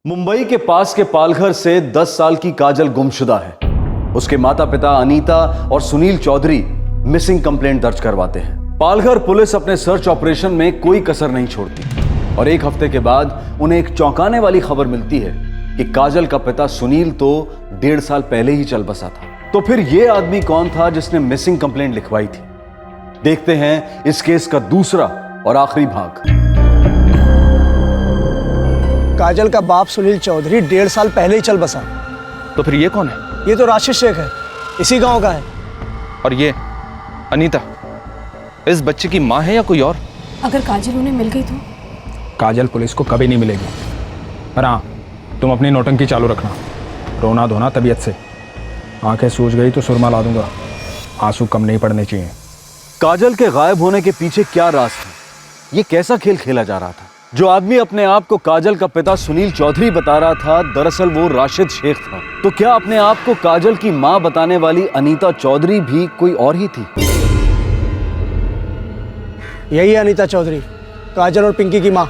मुंबई के पास के पालघर से 10 साल की काजल गुमशुदा है। उसके माता पिता अनीता और सुनील चौधरी मिसिंग कंप्लेंट दर्ज करवाते हैं। पालघर पुलिस अपने सर्च ऑपरेशन में कोई कसर नहीं छोड़ती और एक हफ्ते के बाद उन्हें एक चौंकाने वाली खबर मिलती है कि काजल का पिता सुनील तो 1.5 साल पहले ही चल बसा था। तो फिर यह आदमी कौन था जिसने मिसिंग कंप्लेंट लिखवाई थी? देखते हैं इस केस का दूसरा और आखिरी भाग। काजल का बाप सुनील चौधरी 1.5 साल पहले ही चल बसा। तो फिर ये कौन है? ये तो राशिद शेख है, इसी गांव का है। और ये अनीता इस बच्चे की माँ है या कोई और? अगर काजल उन्हें मिल गई तो? काजल पुलिस को कभी नहीं मिलेगी। पर हाँ, तुम अपनी नौटंकी चालू रखना, रोना धोना तबीयत से। आंखें सूज गई तो सुरमा ला दूंगा, आंसू कम नहीं पड़ने चाहिए। काजल के गायब होने के पीछे क्या राज था? ये कैसा खेल खेला जा रहा था? जो आदमी अपने आप को काजल का पिता सुनील चौधरी बता रहा था, दरअसल वो राशिद शेख था। तो क्या अपने आप को काजल की मां बताने वाली अनीता चौधरी भी कोई और ही थी? यही है अनीता चौधरी, काजल और पिंकी की माँ।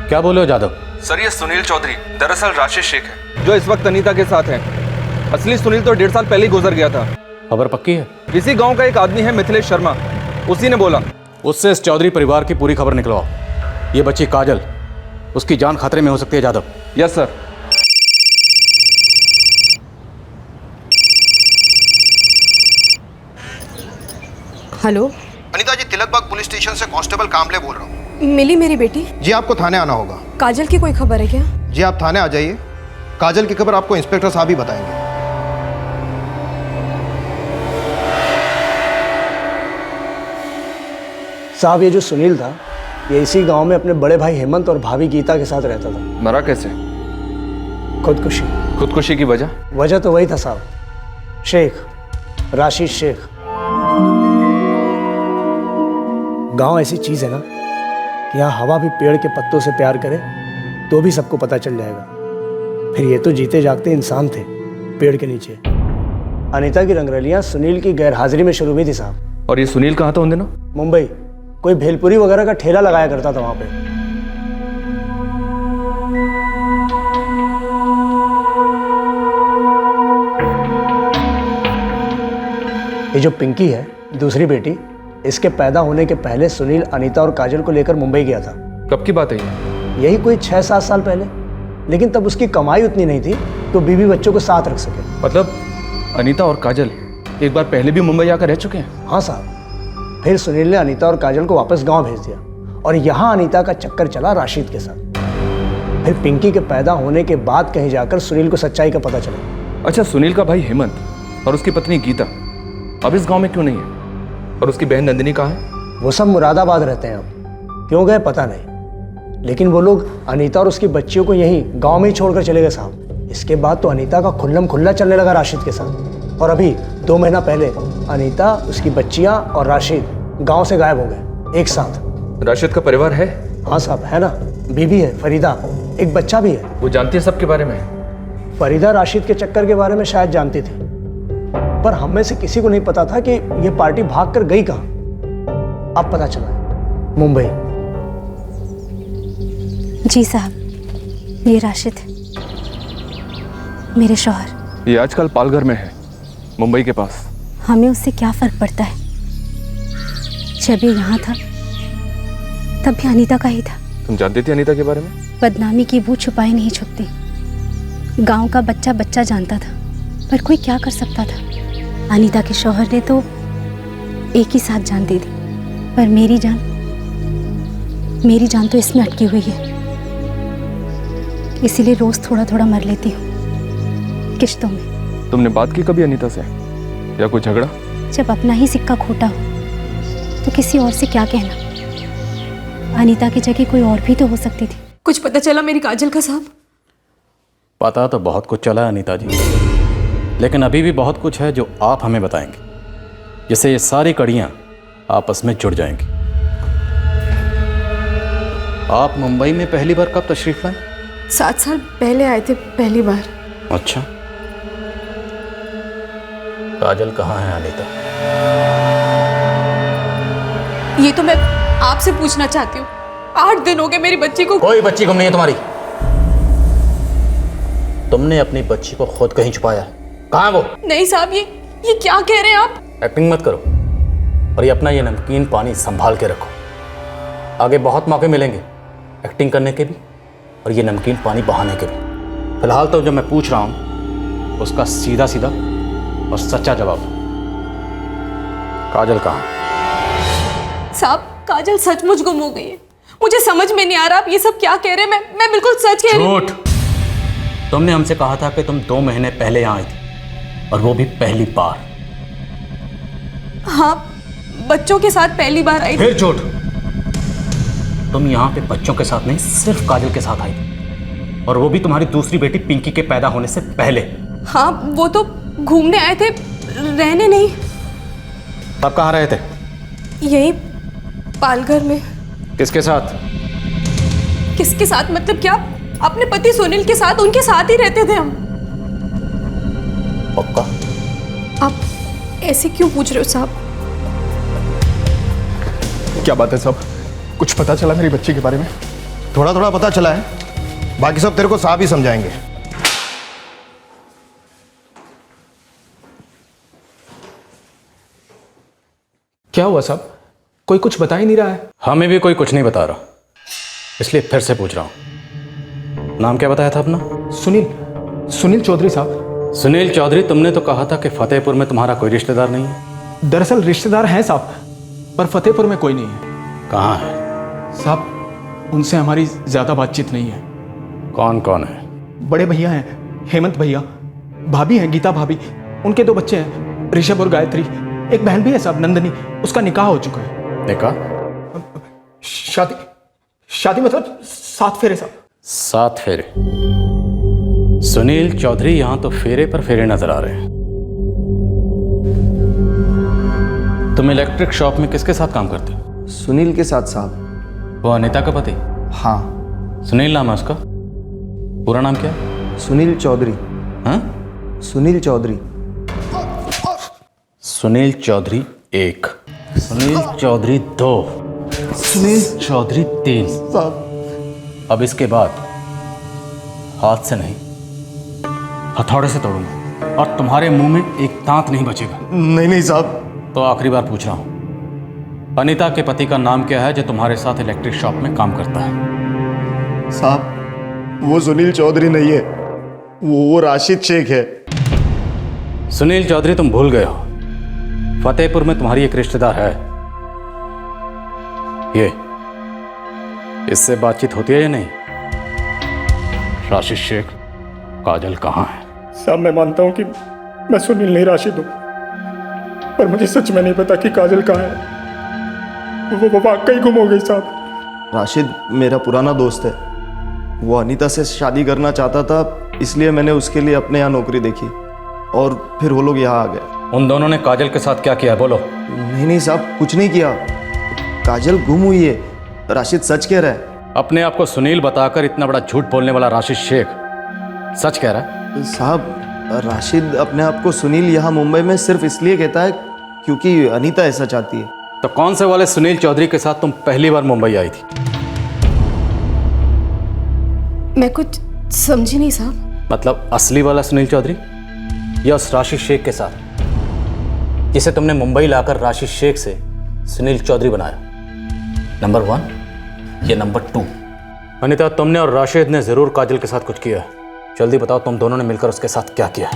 क्या बोले हो जादव? सर ये सुनील चौधरी दरअसल राशिद शेख है जो इस वक्त अनीता के साथ है। असली सुनील तो 1.5 साल पहले ही गुजर गया था। खबर पक्की है? इसी गांव का एक आदमी है मिथिलेश शर्मा, उसी ने बोला। उससे इस चौधरी परिवार की पूरी खबर निकलवाओ। ये बच्ची काजल, उसकी जान खतरे में हो सकती है Jadhav. Yes sir. Hello, Anita ji, Tilakbag police station से कांस्टेबल कामले बोल रहा हूँ। मिली मेरी बेटी? जी आपको थाने आना होगा। काजल की कोई खबर है क्या? जी आप थाने आ जाइए, काजल की खबर आपको इंस्पेक्टर साहब ही बताएंगे। साहब, ये जो सुनील था ये इसी गांव में अपने बड़े भाई हेमंत और भाभी गीता के साथ रहता था। मरा कैसे? खुदकुशी। खुदकुशी की वजह? वजह तो वही था साहब, शेख, राशिद शेख। गांव ऐसी चीज है ना कि यहाँ हवा भी पेड़ के पत्तों से प्यार करे तो भी सबको पता चल जाएगा। फिर ये तो जीते जागते इंसान थे पेड़ के नीचे। अनीता की रंगरलियां सुनील की गैरहाजिरी में शुरू हुई थी साहब। और ये सुनील कहाँ था उन दिनों? मुंबई, कोई भेलपुरी वगैरह का ठेला लगाया करता था वहां पे। ये जो पिंकी है, दूसरी बेटी, इसके पैदा होने के पहले सुनील अनीता और काजल को लेकर मुंबई गया था। कब की बात है ये? यही कोई 6-7 साल पहले। लेकिन तब उसकी कमाई उतनी नहीं थी तो बीवी बच्चों को साथ रख सके। मतलब अनीता और काजल एक बार पहले भी मुंबई आकर रह चुके हैं? हाँ साहब। फिर सुनील ने अनीता और काजल को वापस गांव भेज दिया और यहाँ अनीता का चक्कर चला राशिद के साथ। फिर पिंकी के पैदा होने के बाद कहीं जाकर सुनील को सच्चाई का पता चला। अच्छा, सुनील का भाई हेमंत और उसकी पत्नी गीता अब इस गांव में क्यों नहीं है? और उसकी बहन नंदिनी कहाँ है? वो सब मुरादाबाद रहते हैं अब, क्यों गए पता नहीं। लेकिन वो लोग अनीता और उसकी बच्चियों को यहीं गांव में ही छोड़कर चले गए साहब। इसके बाद तो अनीता का खुल्लम खुल्ला चलने लगा राशिद के साथ। और अभी 2 महीना पहले अनीता, उसकी बच्चियां और राशिद गांव से गायब हो गए एक साथ। राशिद का परिवार है? हाँ साहब, है ना। बीवी है फरीदा, एक बच्चा भी है। वो जानती है सबके बारे में? फरीदा राशिद के चक्कर के बारे में शायद जानती थी, पर हम में से किसी को नहीं पता था कि ये पार्टी भाग कर गई कहाँ। अब पता चला है, मुंबई। जी साहब, ये राशिद मेरे शौहर। ये आजकल पालघर में है, मुंबई के पास। हमें उससे क्या फर्क पड़ता है? जब ये यहाँ था तब भी अनीता का ही था। तुम जानती थी अनीता के बारे में? बदनामी की बू छुपाई नहीं छुपती। गांव का बच्चा बच्चा जानता था, पर कोई क्या कर सकता था। अनीता के शौहर ने तो एक ही साथ जान दे दी, पर मेरी जान तो इसमें अटकी हुई है। इसीलिए रोज थोड़ा थोड़ा मर लेती हूँ किश्तों में। तुमने बात की कभी अनीता से या कोई झगड़ा? जब अपना ही सिक्का खोटा हो तो किसी और से क्या कहना। अनीता की जगह कोई और भी तो हो सकती थी। कुछ पता चला मेरी काजल का साहब? पता तो बहुत कुछ चला है अनीता जी, लेकिन अभी भी बहुत कुछ है जो आप हमें बताएंगे, जिससे ये सारी कड़ियाँ आपस में जुड़ जाएंगी। आप मुंबई में पहली बार कब तशरीफ लाए? 7 साल पहले आए थे पहली बार। अच्छा, काजल कहाँ है अनीता? ये तो मैं आपसे पूछना चाहती हूँ। 8 दिन हो गए मेरी बच्ची को। कोई बच्ची गुम नहीं है तुम्हारी। तुमने अपनी बच्ची को खुद कहीं छुपाया है। कहाँ है वो? नहीं साहब, ये क्या कह रहे हैं आप? एक्टिंग मत करो और ये अपना ये नमकीन पानी संभाल के रखो। आगे बहुत मौके मिलेंगे एक्टिंग करने के भी और ये नमकीन पानी बहाने के भी। फिलहाल तो जो मैं पूछ रहा हूं उसका सीधा सीधा और सच्चा जवाब। काजल कहाँ है? साहब, काजल सचमुच गुम हो गई है। मुझे समझ में नहीं आ रहा आप ये सब क्या कह रहे हैं। मैं बिल्कुल सच कह रही हूँ। झूठ। तुमने हमसे कहा था कि तुम 2 महीने पहले यहाँ आई थी और वो भी पहली बार। हाँ, बच्चों के साथ पहली बार आई थी। फिर झूठ। तुम यहाँ पे बच्चों के साथ नहीं, सिर्फ काजल के साथ आई थी और वो भी तुम्हारी दूसरी बेटी पिंकी के पैदा होने से पहले। हाँ, वो तो घूमने आए थे, रहने नहीं। तब कहाँ रहे थे? यही पालघर में। किसके साथ? किसके साथ मतलब क्या? अपने पति सुनील के साथ, उनके साथ ही रहते थे हम। पक्का? आप ऐसे क्यों पूछ रहे हो साहब? क्या बात है साहब? कुछ पता चला मेरी बच्ची के बारे में? थोड़ा थोड़ा पता चला है, बाकी सब तेरे को साहब ही समझाएंगे। क्या हुआ साहब? कोई कुछ बता ही नहीं रहा है। हमें भी कोई कुछ नहीं बता रहा, इसलिए फिर से पूछ रहा हूं। नाम क्या बताया था अपना? सुनील चौधरी साहब। सुनील चौधरी, तुमने तो कहा था कि फतेहपुर में तुम्हारा कोई रिश्तेदार नहीं है। दरअसल रिश्तेदार हैं साहब, पर फतेहपुर में कोई नहीं है। कहाँ है? साहब, उनसे हमारी ज्यादा बातचीत नहीं है। कौन कौन है? बड़े भैया हैं हेमंत भैया, भाभी हैं गीता भाभी, उनके 2 बच्चे हैं ऋषभ और गायत्री। एक बहन भी है साहब, नंदनी, उसका निकाह हो चुका है। निकाह? शादी मतलब 7 फेरे साहब। 7 फेरे? सुनील चौधरी यहां तो फेरे पर फेरे नजर आ रहे हैं। तुम इलेक्ट्रिक शॉप में किसके साथ काम करते हो? सुनील के साथ साहब। वो अनीता का पति? हाँ। सुनील नाम है उसका? पूरा नाम क्या? सुनील चौधरी। हाँ? सुनील चौधरी। सुनील चौधरी 1, सुनील चौधरी 2, सुनील चौधरी 3। साहब, अब इसके बाद हाथ से नहीं, हथौड़े से तोड़ूंगा और तुम्हारे मुंह में एक दांत नहीं बचेगा। नहीं साहब। तो आखिरी बार पूछ रहा हूं, अनीता के पति का नाम क्या है जो तुम्हारे साथ इलेक्ट्रिक शॉप में काम करता है? साहब, वो सुनील चौधरी नहीं है, वो राशिद शेख है। सुनील चौधरी, तुम भूल गए हो, फतेहपुर में तुम्हारी एक रिश्तेदार है। ये इससे बातचीत होती है या नहीं? राशिद शेख, काजल कहाँ है? साहब, मैं मानता हूँ कि मैं सुनील नहीं राशिद हूँ, पर मुझे सच में नहीं पता कि काजल कहाँ है। वो वाकई गुम हो गई साहब। राशिद मेरा पुराना दोस्त है, वो अनीता से शादी करना चाहता था, इसलिए मैंने उसके लिए अपने यहाँ नौकरी देखी और फिर वो लोग यहाँ आ गए। उन दोनों ने काजल के साथ क्या किया, बोलो। नहीं साहब, कुछ नहीं किया। काजल गुम हुई है, राशिद सच कह रहा है। अपने आप को सुनील बताकर इतना बड़ा झूठ बोलने वाला राशिद शेख सच कह रहा है? साहब, राशिद अपने आप को सुनील यहाँ मुंबई में सिर्फ इसलिए कहता है क्योंकि अनीता ऐसा चाहती है। तो कौन से वाले सुनील चौधरी के साथ तुम पहली बार मुंबई आई थी? मैं कुछ समझी नहीं साहब। मतलब असली वाला सुनील चौधरी या उस राशिद शेख के साथ जिसे तुमने मुंबई लाकर राशिद शेख से सुनील चौधरी बनाया? नंबर 1 या नंबर 2? अनीता, तुमने और राशिद ने जरूर काजल के साथ कुछ किया है। जल्दी बताओ, तुम दोनों ने मिलकर उसके साथ क्या किया?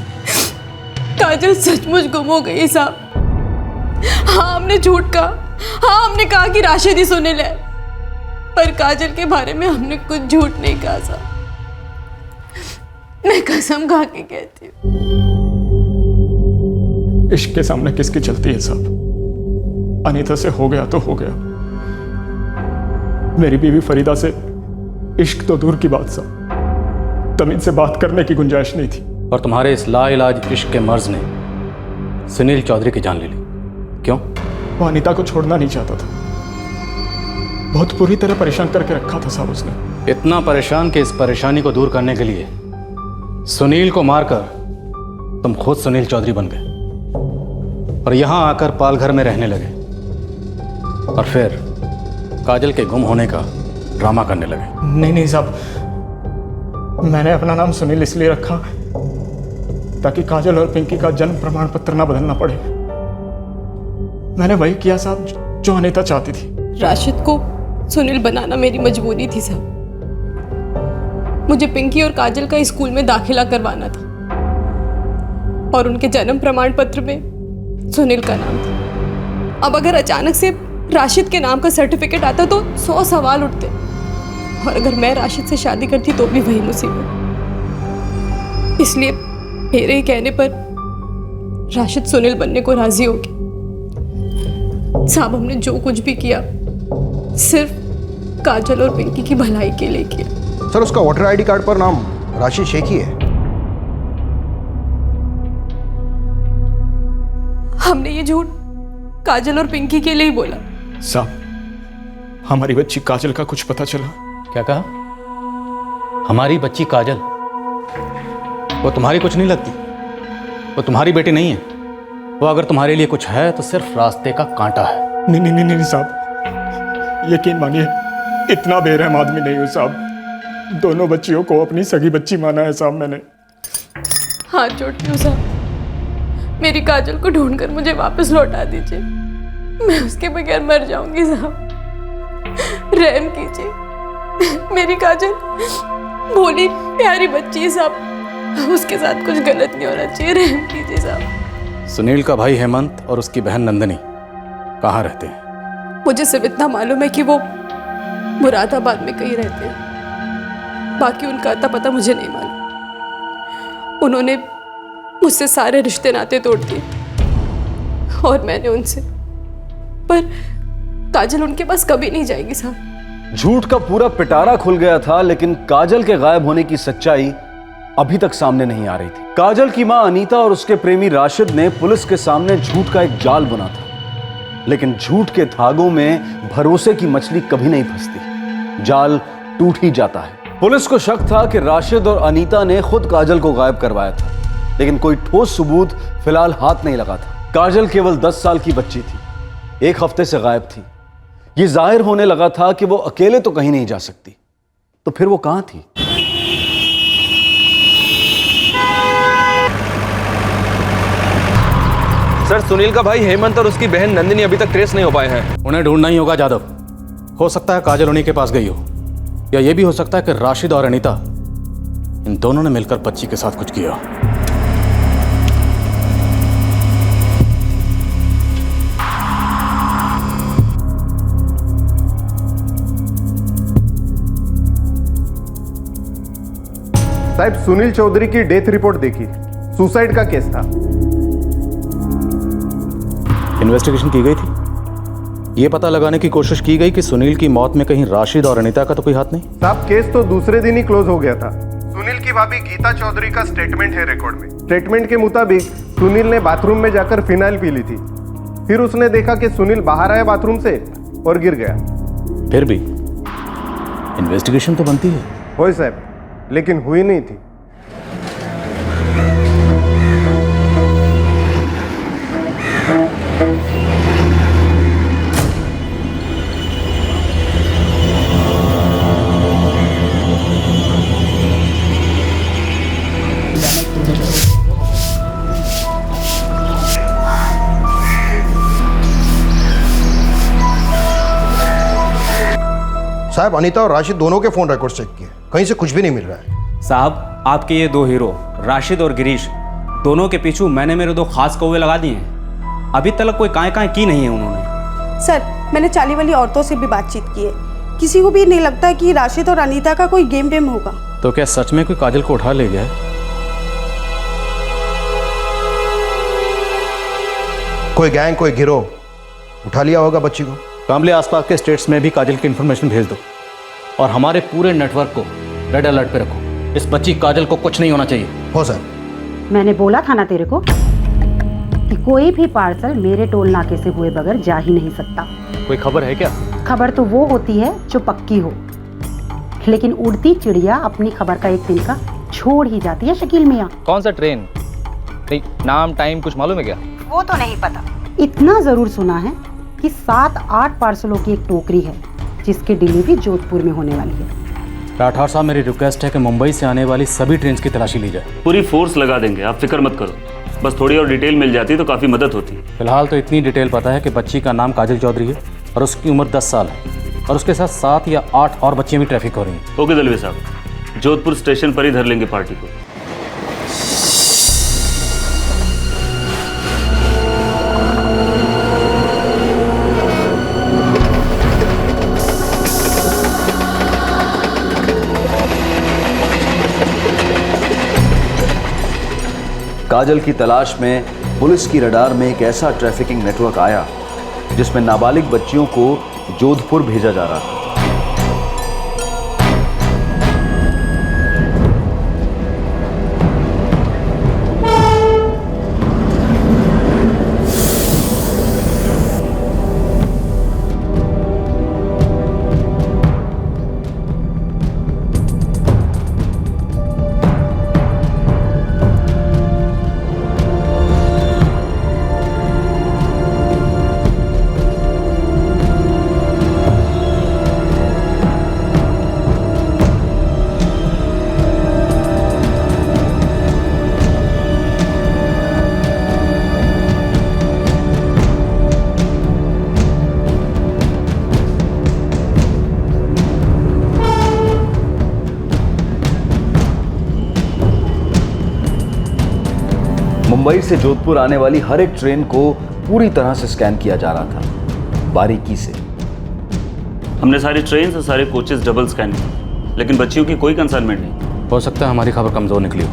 काजल सचमुच गुम हो गई साहब। हाँ, हमने झूठ कहा। हाँ, हमने कहा कि राशिद ही सुनील है, पर काजल के बारे में हमने कुछ झूठ नहीं कहा साहब। मैं कसम खा के कहती हूँ। इश्क के सामने किसकी चलती है साहब? अनीता से हो गया तो हो गया। मेरी बीवी फरीदा से इश्क तो दूर की बात साहब, तमीज से बात करने की गुंजाइश नहीं थी। और तुम्हारे इस लाइलाज इश्क के मर्ज ने सुनील चौधरी की जान ले ली। क्यों? वो अनीता को छोड़ना नहीं चाहता था, बहुत बुरी तरह परेशान करके रखा था साहब उसने। इतना परेशान कि इस परेशानी को दूर करने के लिए सुनील को मारकर तुम खुद सुनील चौधरी बन गए और यहां आकर पालघर में रहने लगे और फिर काजल के गुम होने का ड्रामा करने लगे। नहीं नहीं साहब, मैंने अपना नाम सुनील इसलिए रखा ताकि काजल और पिंकी का जन्म प्रमाण पत्र ना बदलना पड़े। मैंने वही किया साहब जो अनीता चाहती थी। राशिद को सुनील बनाना मेरी मजबूरी थी साहब। मुझे पिंकी और काजल का स्कूल में दाखिला करवाना था और उनके जन्म प्रमाण पत्र में सुनील का नाम था। अब अगर अचानक से राशिद के नाम का सर्टिफिकेट आता तो 100 सवाल उठते, और अगर मैं राशिद से शादी करती तो भी वही मुसीबत। इसलिए मेरे ही कहने पर राशिद सुनील बनने को राजी हो गया। साहब, हमने जो कुछ भी किया सिर्फ काजल और पिंकी की भलाई के लिए किया। सर, उसका वोटर आईडी कार्ड पर नाम राशिद शेख ही है। हमने ये झूठ काजल और पिंकी के लिए ही बोला। साहब, हमारी बच्ची काजल का कुछ पता चला? क्या कहा? हमारी बच्ची काजल? वो तुम्हारी कुछ नहीं लगती, वो तुम्हारी बेटी नहीं है। वो अगर तुम्हारे लिए कुछ है तो सिर्फ रास्ते का कांटा है। नहीं नहीं नहीं नहीं साहब, यकीन मानिए इतना बेरहम आदमी नहीं हूँ साहब। दोनों बच्चियों को अपनी सगी बच्ची माना है साहब मैंने। हाथ जोड़ती हूँ साहब, मेरी काजल को ढूंढकर मुझे वापस लौटा दीजिए। मैं उसके बगैर मर जाऊंगी साहब। रहम कीजिए, मेरी काजल भोली प्यारी बच्ची है साहब, उसके साथ कुछ गलत नहीं होना चाहिए। रहम कीजिए साहब। सुनील का भाई हेमंत और उसकी बहन नंदनी कहाँ रहते हैं? मुझे सिर्फ इतना मालूम है कि वो मुरादाबाद में कहीं रहते हैं। बाकी उनका अता पता मुझे नहीं मालूम। उन्होंने मुझसे सारे रिश्ते नाते तोड़ दिए और मैंने उनसे, पर काजल उनके पास कभी नहीं जाएगी साहब। झूठ का पूरा पिटारा खुल गया था, लेकिन काजल के गायब होने की सच्चाई अभी तक सामने नहीं आ रही थी। काजल की मां अनीता और उसके प्रेमी राशिद ने पुलिस के सामने झूठ का एक जाल बुना था, लेकिन झूठ के धागों में भरोसे की मछली कभी नहीं फंसती। जाल टूट ही जाता है। पुलिस को शक था कि राशिद और अनीता ने खुद काजल को गायब करवाया था, लेकिन कोई ठोस सबूत फिलहाल हाथ नहीं लगा था। काजल केवल 10 साल की बच्ची थी, 1 हफ्ते से गायब थी। यह जाहिर होने लगा था कि वो अकेले तो कहीं नहीं जा सकती, तो फिर वो कहां थी? सर, सुनील का भाई हेमंत और उसकी बहन नंदिनी अभी तक ट्रेस नहीं हो पाए हैं। उन्हें ढूंढना ही होगा जादव। हो सकता है काजल उन्हीं के पास गई हो, या यह भी हो सकता है कि राशिद और अनीता इन दोनों ने मिलकर बच्ची के साथ कुछ किया। साहब, सुनील चौधरी की डेथ रिपोर्ट देखी, सुसाइड का केस था। इन्वेस्टिगेशन की गई थी, यह पता लगाने की कोशिश की गई कि सुनील की मौत में कहीं राशिद और अनीता का तो कोई हाथ नहीं। साहब, केस तो दूसरे दिन ही क्लोज हो गया था। सुनील की भाभी गीता चौधरी का स्टेटमेंट है रिकॉर्ड में। स्टेटमेंट के मुताबिक सुनील ने बाथरूम में जाकर फिनाइल पी ली थी, फिर उसने देखा कि सुनील बाहर आया बाथरूम से और गिर गया। फिर भी इन्वेस्टिगेशन तो बनती है। हो साहब, लेकिन हुई नहीं थी। साहब, अनीता और राशिद दोनों के फोन रिकॉर्ड चेक किए, कहीं से कुछ भी नहीं मिल रहा है। साहब, आपके ये 2 हीरो राशिद और गिरीश दोनों के पीछू मैंने मेरे 2 खास कौवे लगा दिए हैं। अभी तक कोई काएं की नहीं है उन्होंने। सर, मैंने चाली वाली औरतों से भी बातचीत की है, किसी को भी नहीं लगता कि राशिद और अनीता का कोई गेम वेम होगा। तो क्या सच में कोई काजल को उठा ले गया है? कोई गैंग, कोई गिरोह उठा लिया होगा बच्ची को। कामले, आसपास के स्टेट्स में भी काजल की इंफॉर्मेशन भेज दो और हमारे पूरे नेटवर्क को रेड अलर्ट पे रखो। इस बच्ची काजल को कुछ नहीं होना चाहिए। हो सर। मैंने बोला था ना तेरे को कि कोई भी पार्सल मेरे टोल नाके से हुए बगैर जा ही नहीं सकता। कोई खबर है क्या? खबर तो वो होती है जो पक्की हो, लेकिन उड़ती चिड़िया अपनी खबर का एक तिनका छोड़ ही जाती है शकील मियाँ। कौन सा ट्रेन? नहीं, नाम टाइम कुछ मालूम है क्या? वो तो नहीं पता। इतना जरूर सुना है कि 7-8 पार्सलों की एक टोकरी है जिसकी डिलीवरी जोधपुर में होने वाली है। राठौर साहब, मेरी रिक्वेस्ट है कि मुंबई से आने वाली सभी ट्रेन की तलाशी ली जाए। पूरी फोर्स लगा देंगे, आप फिक्र मत करो। बस थोड़ी और डिटेल मिल जाती तो काफ़ी मदद होती। फिलहाल तो इतनी डिटेल पता है कि बच्ची का नाम काजल चौधरी है और उसकी उम्र 10 साल है और उसके साथ 7 या 8 और बच्चियाँ भी ट्रैफिक हो रही हैं। ओके दलवे साहब, जोधपुर स्टेशन पर ही धर लेंगे पार्टी को। काजल की तलाश में पुलिस की रडार में एक ऐसा ट्रैफिकिंग नेटवर्क आया जिसमें नाबालिग बच्चियों को जोधपुर भेजा जा रहा था। मुंबई से जोधपुर आने वाली हर एक ट्रेन को पूरी तरह से स्कैन किया जा रहा था, बारीकी से। हमने सारी ट्रेन और सारे कोचेस डबल स्कैन किए, लेकिन बच्चियों की कोई कंसाइनमेंट नहीं। हो सकता है हमारी खबर कमज़ोर निकली हो,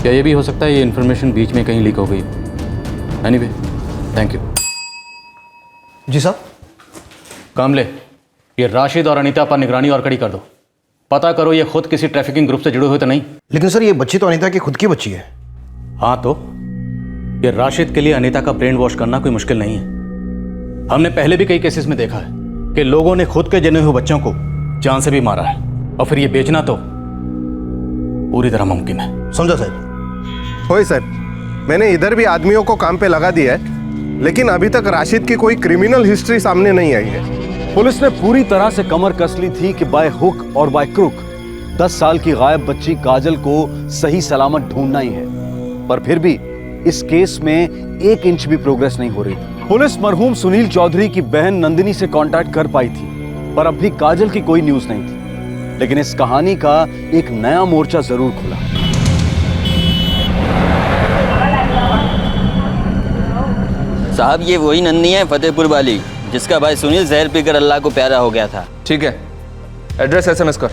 या ये भी हो सकता है ये इन्फॉर्मेशन बीच में कहीं लीक हो गई। Anyway, thank you. जी साहब। कामले, ये राशिद और अनीता पर निगरानी और कड़ी कर दो। पता करो ये खुद किसी ट्रैफिकिंग ग्रुप से जुड़े हुए तो नहीं। लेकिन सर, ये बच्ची तो अनीता की खुद की बच्ची है। हाँ, तो ये राशिद के लिए अनीता का ब्रेन वॉश करना कोई मुश्किल नहीं है। हमने पहले भी कई केसेस में देखा है कि लोगों ने खुद के जने हुए बच्चों को जान से भी मारा है, और फिर ये बेचना तो पूरी तरह मुमकिन है। समझा साहब? होए सर, मैंने इधर भी आदमियों को काम पे लगा दिया है, लेकिन अभी तक राशिद की कोई क्रिमिनल हिस्ट्री सामने नहीं आई है। पुलिस ने पूरी तरह से कमर कस ली थी कि बाय हुक और बाय क्रुक 10 साल की गायब बच्ची काजल को सही सलामत ढूंढना ही है, पर फिर भी इस केस में 1 इंच भी प्रोग्रेस नहीं हो रही थी। पुलिस मरहूम सुनील चौधरी की बहन नंदिनी से कांटेक्ट कर पाई थी, पर अब भी काजल की कोई न्यूज नहीं थी। लेकिन इस कहानी का एक नया मोर्चा जरूर खुला। साहब, ये वही नंदिनी है फतेहपुर वाली जिसका भाई सुनील जहर पीकर अल्लाह को प्यारा हो गया था। ठीक है, एड्रेस SMS कर।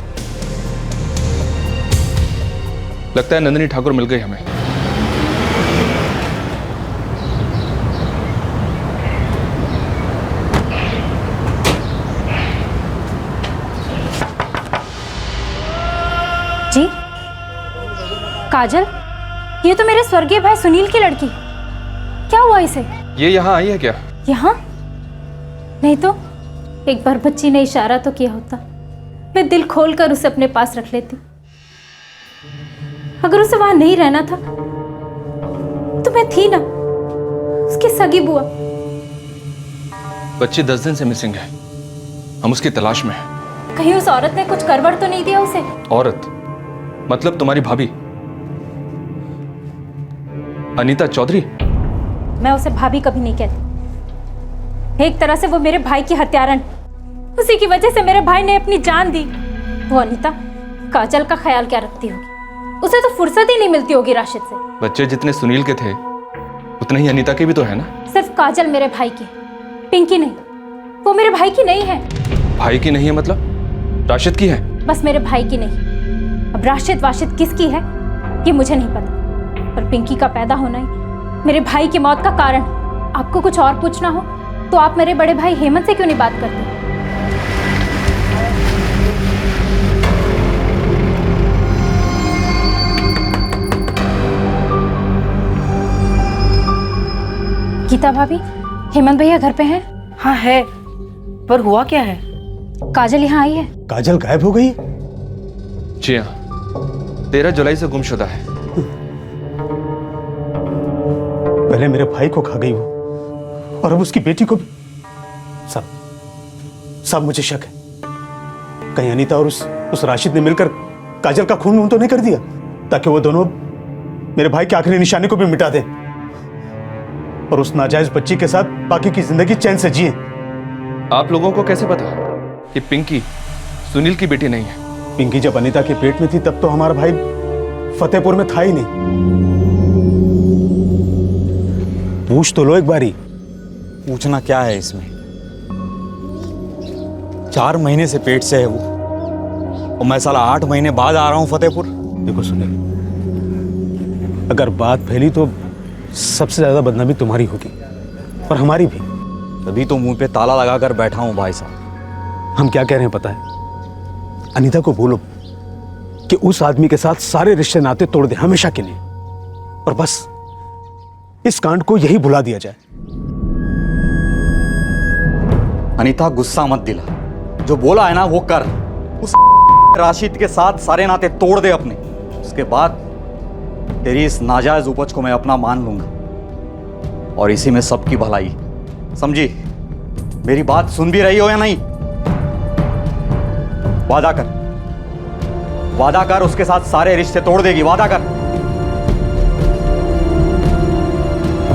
लगता है नंदिनी ठाकुर मिल गई हमें। जी, काजल, ये तो मेरे स्वर्गीय भाई सुनील की लड़की। क्या हुआ इसे? ये यहाँ आई है क्या? यहाँ नहीं तो एक बार बच्ची ने इशारा तो किया होता, मैं दिल खोलकर उसे अपने पास रख लेती। अगर उसे वहां नहीं रहना था तो मैं थी ना उसकी सगी बुआ। बच्ची 10 दिन से मिसिंग है, हम उसकी तलाश में हैं। कहीं उस औरत ने कुछ गड़बड़ तो नहीं दिया उसे? औरत मतलब तुम्हारी भाभी अनीता चौधरी? मैं उसे भाभी कभी नहीं कहती। एक तरह से वो मेरे भाई की हत्यारन, उसी की वजह से मेरे भाई ने अपनी जान दी। वो अनीता काजल का ख्याल क्या रखती होगी? उसे तो फुर्सत ही नहीं मिलती होगी राशिद से। बच्चे जितने सुनील के थे उतने ही अनीता के भी तो है ना। सिर्फ काजल मेरे भाई की, पिंकी नहीं। वो मेरे भाई की नहीं है। भाई की नहीं है मतलब राशिद की है? बस मेरे भाई की नहीं। अब राशिद वाशिद किसकी है ये मुझे नहीं पता, पर पिंकी का पैदा होना ही मेरे भाई की मौत का कारण। आपको कुछ और पूछना हो तो आप मेरे बड़े भाई हेमंत से क्यों नहीं बात करते? गीता भाभी, हेमंत भैया घर पे हैं? हाँ है, पर हुआ क्या है? काजल यहाँ आई है। काजल गायब हो गई? जी हाँ, 13 जुलाई से गुमशुदा है। पहले मेरे भाई को खा गई वो, और अब उसकी बेटी को भी। सब मुझे शक है। कहीं अनीता और उस राशिद ने मिलकर काजल का खून तो नहीं कर दिया, ताकि वो दोनों मेरे भाई के आखिरी निशाने को भी मिटा दें और उस नाजायज बच्ची के साथ बाकी की जिंदगी चैन से जिए। आप लोगों को कैसे पता कि पिंकी सुनील की बेटी नहीं है? पिंकी जब अनीता के पेट में थी तब तो हमारा भाई फतेहपुर में था ही नहीं। पूछ तो लो एक बारी। पूछना क्या है इसमें? 4 महीने से पेट से है वो, और मैं साला 8 महीने बाद आ रहा हूं फतेहपुर। देखो सुनील, अगर बात फैली तो सबसे ज्यादा बदनामी तुम्हारी होगी और हमारी भी। तभी तो मुंह पे ताला लगाकर बैठा हूं भाई साहब। हम क्या कह रहे हैं पता है? अनीता को बोलो कि उस आदमी के साथ सारे रिश्ते नाते तोड़ दे हमेशा के लिए, और बस इस कांड को यही भुला दिया जाए। अनीता गुस्सा मत दिला, जो बोला है ना वो कर। उस राशिद के साथ सारे नाते तोड़ दे अपने, उसके बाद तेरी इस नाजायज उपज को मैं अपना मान लूंगा और इसी में सबकी भलाई। समझी? मेरी बात सुन भी रही हो या नहीं? वादा कर, वादा कर उसके साथ सारे रिश्ते तोड़ देगी, वादा कर।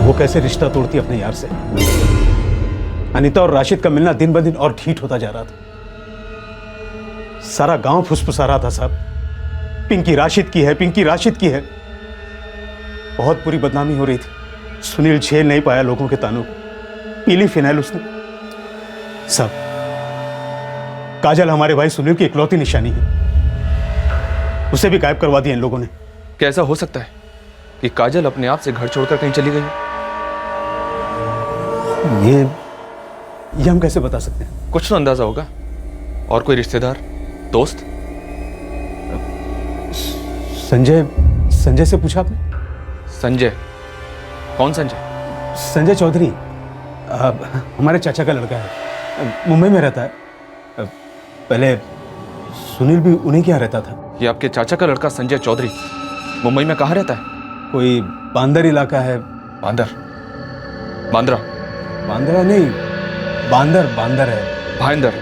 वो कैसे रिश्ता तोड़ती अपने यार से? अनीता और राशिद का मिलना दिन ब दिन और ठीठ होता जा रहा था। सारा गांव फुसफुसा रहा था साहब, पिंकी राशिद की है, पिंकी राशिद की है। बहुत बुरी बदनामी हो रही थी। सुनील झेल नहीं पाया लोगों के तानों को, पीली फिनाइल उसने। सब काजल हमारे भाई सुनील की इकलौती निशानी है, उसे भी गायब करवा दिया इन लोगों ने। क्या ऐसा हो सकता है कि काजल अपने आप से घर छोड़कर कहीं चली गई? ये हम कैसे बता सकते हैं? कुछ तो अंदाजा होगा। और कोई रिश्तेदार, दोस्त? संजय से पूछा आपने? संजय? कौन संजय? संजय चौधरी, हमारे चाचा का लड़का है, मुंबई में रहता है। पहले सुनील भी उन्हीं के यहाँ रहता था। ये आपके चाचा का लड़का संजय चौधरी मुंबई में कहाँ रहता है? कोई बांदर इलाका है। बांदर? बांद्रा? बांद्रा नहीं, बांदर है। भाईंदर?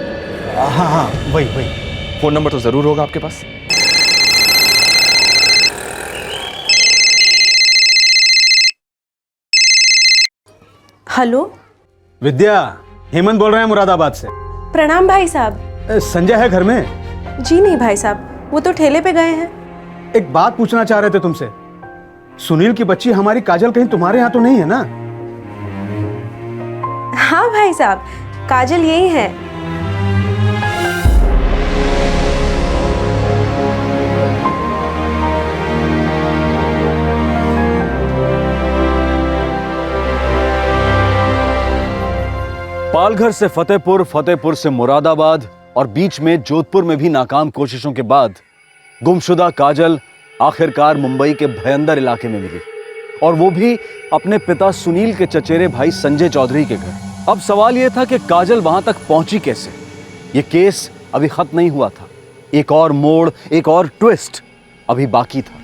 हाँ, वही। फोन नंबर तो जरूर होगा आपके पास। हेलो, विद्या, हेमंत बोल रहे हैं मुरादाबाद से। प्रणाम भाई साहब। संजय है घर में? जी नहीं भाई साहब, वो तो ठेले पे गए हैं। एक बात पूछना चाह रहे थे तुमसे। सुनील की बच्ची हमारी काजल कहीं तुम्हारे यहाँ तो नहीं है ना? हाँ भाई साहब, काजल यही है। पालघर से फतेहपुर, फतेहपुर से मुरादाबाद और बीच में जोधपुर में भी नाकाम कोशिशों के बाद गुमशुदा काजल आखिरकार मुंबई के भयंदर इलाके में मिली, और वो भी अपने पिता सुनील के चचेरे भाई संजय चौधरी के घर। अब सवाल यह था कि काजल वहां तक पहुंची कैसे। यह केस अभी खत्म नहीं हुआ था, एक और मोड़, एक और ट्विस्ट अभी बाकी था।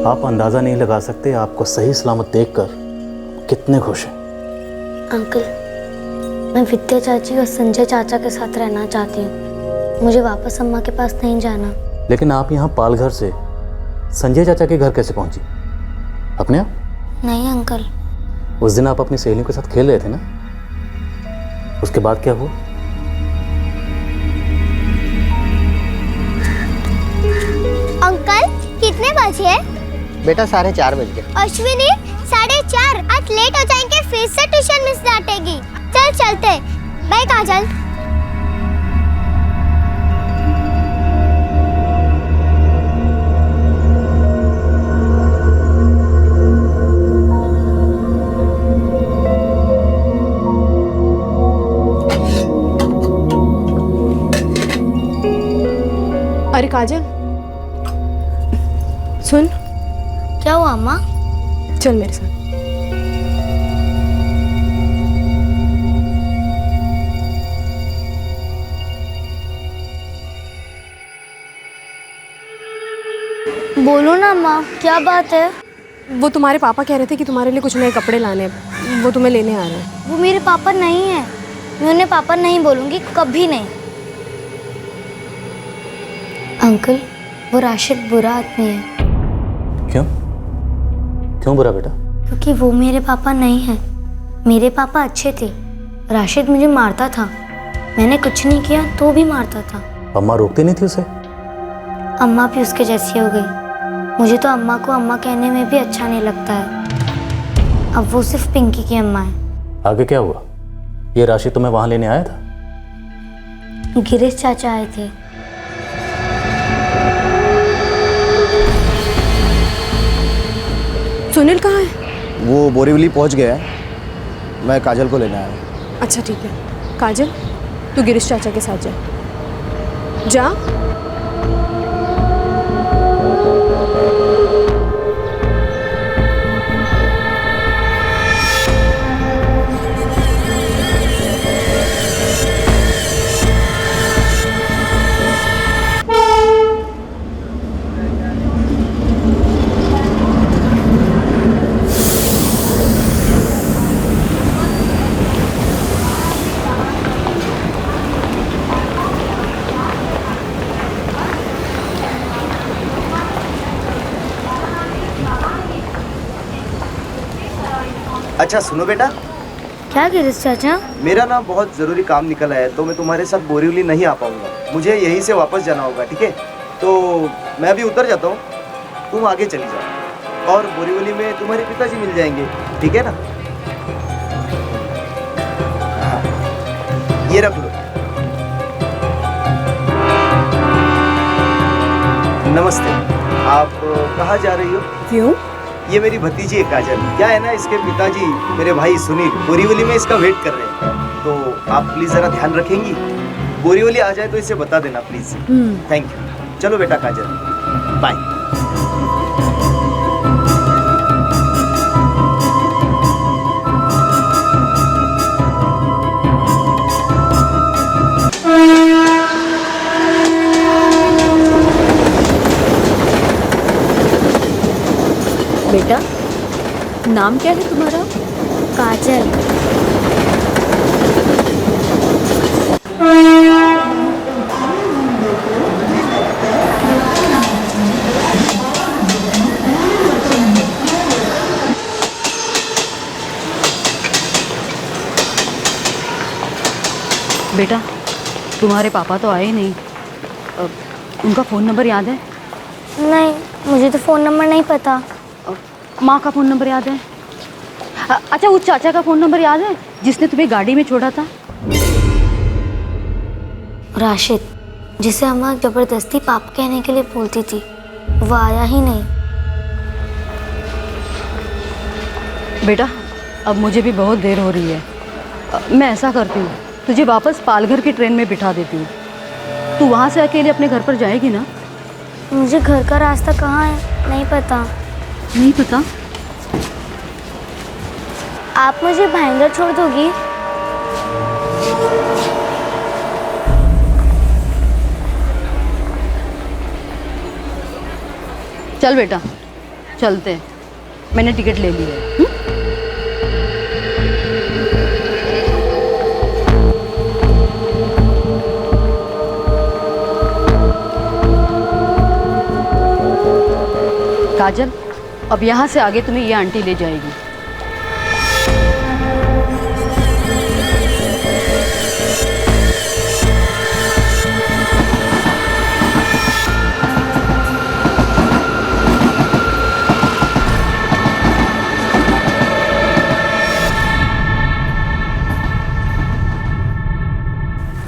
आप अंदाज़ा नहीं लगा सकते आपको सही सलामत देखकर कितने खुश हैं। अंकल, मैं विद्या चाची और संजय चाचा के साथ रहना चाहती हूँ। मुझे वापस अम्मा के पास नहीं जाना। लेकिन आप यहाँ पालघर से संजय चाचा के घर कैसे पहुँची? अपने आप? नहीं अंकल। उस दिन आप अपनी सहेलियों के साथ खेल रहे थे ना, उसके बाद क्या हुआ? अंकल कितने बजे? बेटा 4:30 बज गए। अश्विनी 4:30, आज लेट हो जाएंगे, फिर से ट्यूशन मिस डांटेगी। चल चलते। बाय काजल। अरे काजल, सुन। क्या हुआ अम्मा? चल मेरे साथ। बोलो ना अम्मा, क्या बात है? वो तुम्हारे पापा कह रहे थे कि तुम्हारे लिए कुछ नए कपड़े लाने हैं, वो तुम्हें लेने आ रहे हैं। वो मेरे पापा नहीं है। मैं उन्हें पापा नहीं बोलूँगी, कभी नहीं। अंकल, वो राशिद बुरा आदमी है। क्यों? क्यों बुरा बेटा? क्योंकि वो मेरे पापा नहीं हैं। मेरे पापा अच्छे थे। राशिद मुझे मारता था, मैंने कुछ नहीं किया तो भी मारता था। अम्मा रोकती नहीं थी उसे? अम्मा भी उसके जैसी हो गई। मुझे तो अम्मा को अम्मा कहने में भी अच्छा नहीं लगता है। अब वो सिर्फ पिंकी की अम्मा है। आगे क्या हुआ? ये राशि तुम्हें वहां लेने आया था? गिरीश चाचा आए थे। सुनील कहाँ है? वो बोरीवली पहुंच गया है। मैं काजल को लेने आया हूँ। अच्छा ठीक है। काजल, तू गिरीश चाचा के साथ जा। जा। अच्छा सुनो बेटा, क्या गिरीश चाचा? मेरा ना बहुत ज़रूरी काम निकला है तो मैं तुम्हारे साथ बोरीवली नहीं आ पाऊंगा। मुझे यहीं से वापस जाना होगा, ठीक है? तो मैं अभी उतर जाता हूँ, तुम आगे चली जाओ और बोरीवली में तुम्हारे पिताजी मिल जाएंगे, ठीक है ना? हाँ, ये रख लो। नमस्ते, आप कहाँ जा रही हो? क्यों? ये मेरी भतीजी है काजल। क्या है ना, इसके पिताजी मेरे भाई सुनील बोरीवली में इसका वेट कर रहे हैं, तो आप प्लीज जरा ध्यान रखेंगी। बोरीवली आ जाए तो इसे बता देना प्लीज। Thank you. चलो बेटा काजल, बाय। बेटा, नाम क्या है तुम्हारा? काजल। बेटा, तुम्हारे पापा तो आए नहीं। उनका फ़ोन नंबर याद है? नहीं, मुझे तो फ़ोन नंबर नहीं पता। माँ का फ़ोन नंबर याद है? अच्छा, उस चाचा का फ़ोन नंबर याद है जिसने तुम्हें गाड़ी में छोड़ा था? राशिद, जिसे अम्मा जबरदस्ती पाप कहने के लिए बोलती थी, वो आया ही नहीं। बेटा, अब मुझे भी बहुत देर हो रही है। मैं ऐसा करती हूँ, तुझे वापस पालघर की ट्रेन में बिठा देती हूँ। तू वहाँ से अकेले अपने घर पर जाएगी ना? मुझे घर का रास्ता कहाँ है नहीं पता। नहीं पता? आप मुझे भाईंदर छोड़ दोगी? चल बेटा, चलते हैं। मैंने टिकट ले ली है। काजल, अब यहाँ से आगे तुम्हें ये आंटी ले जाएगी।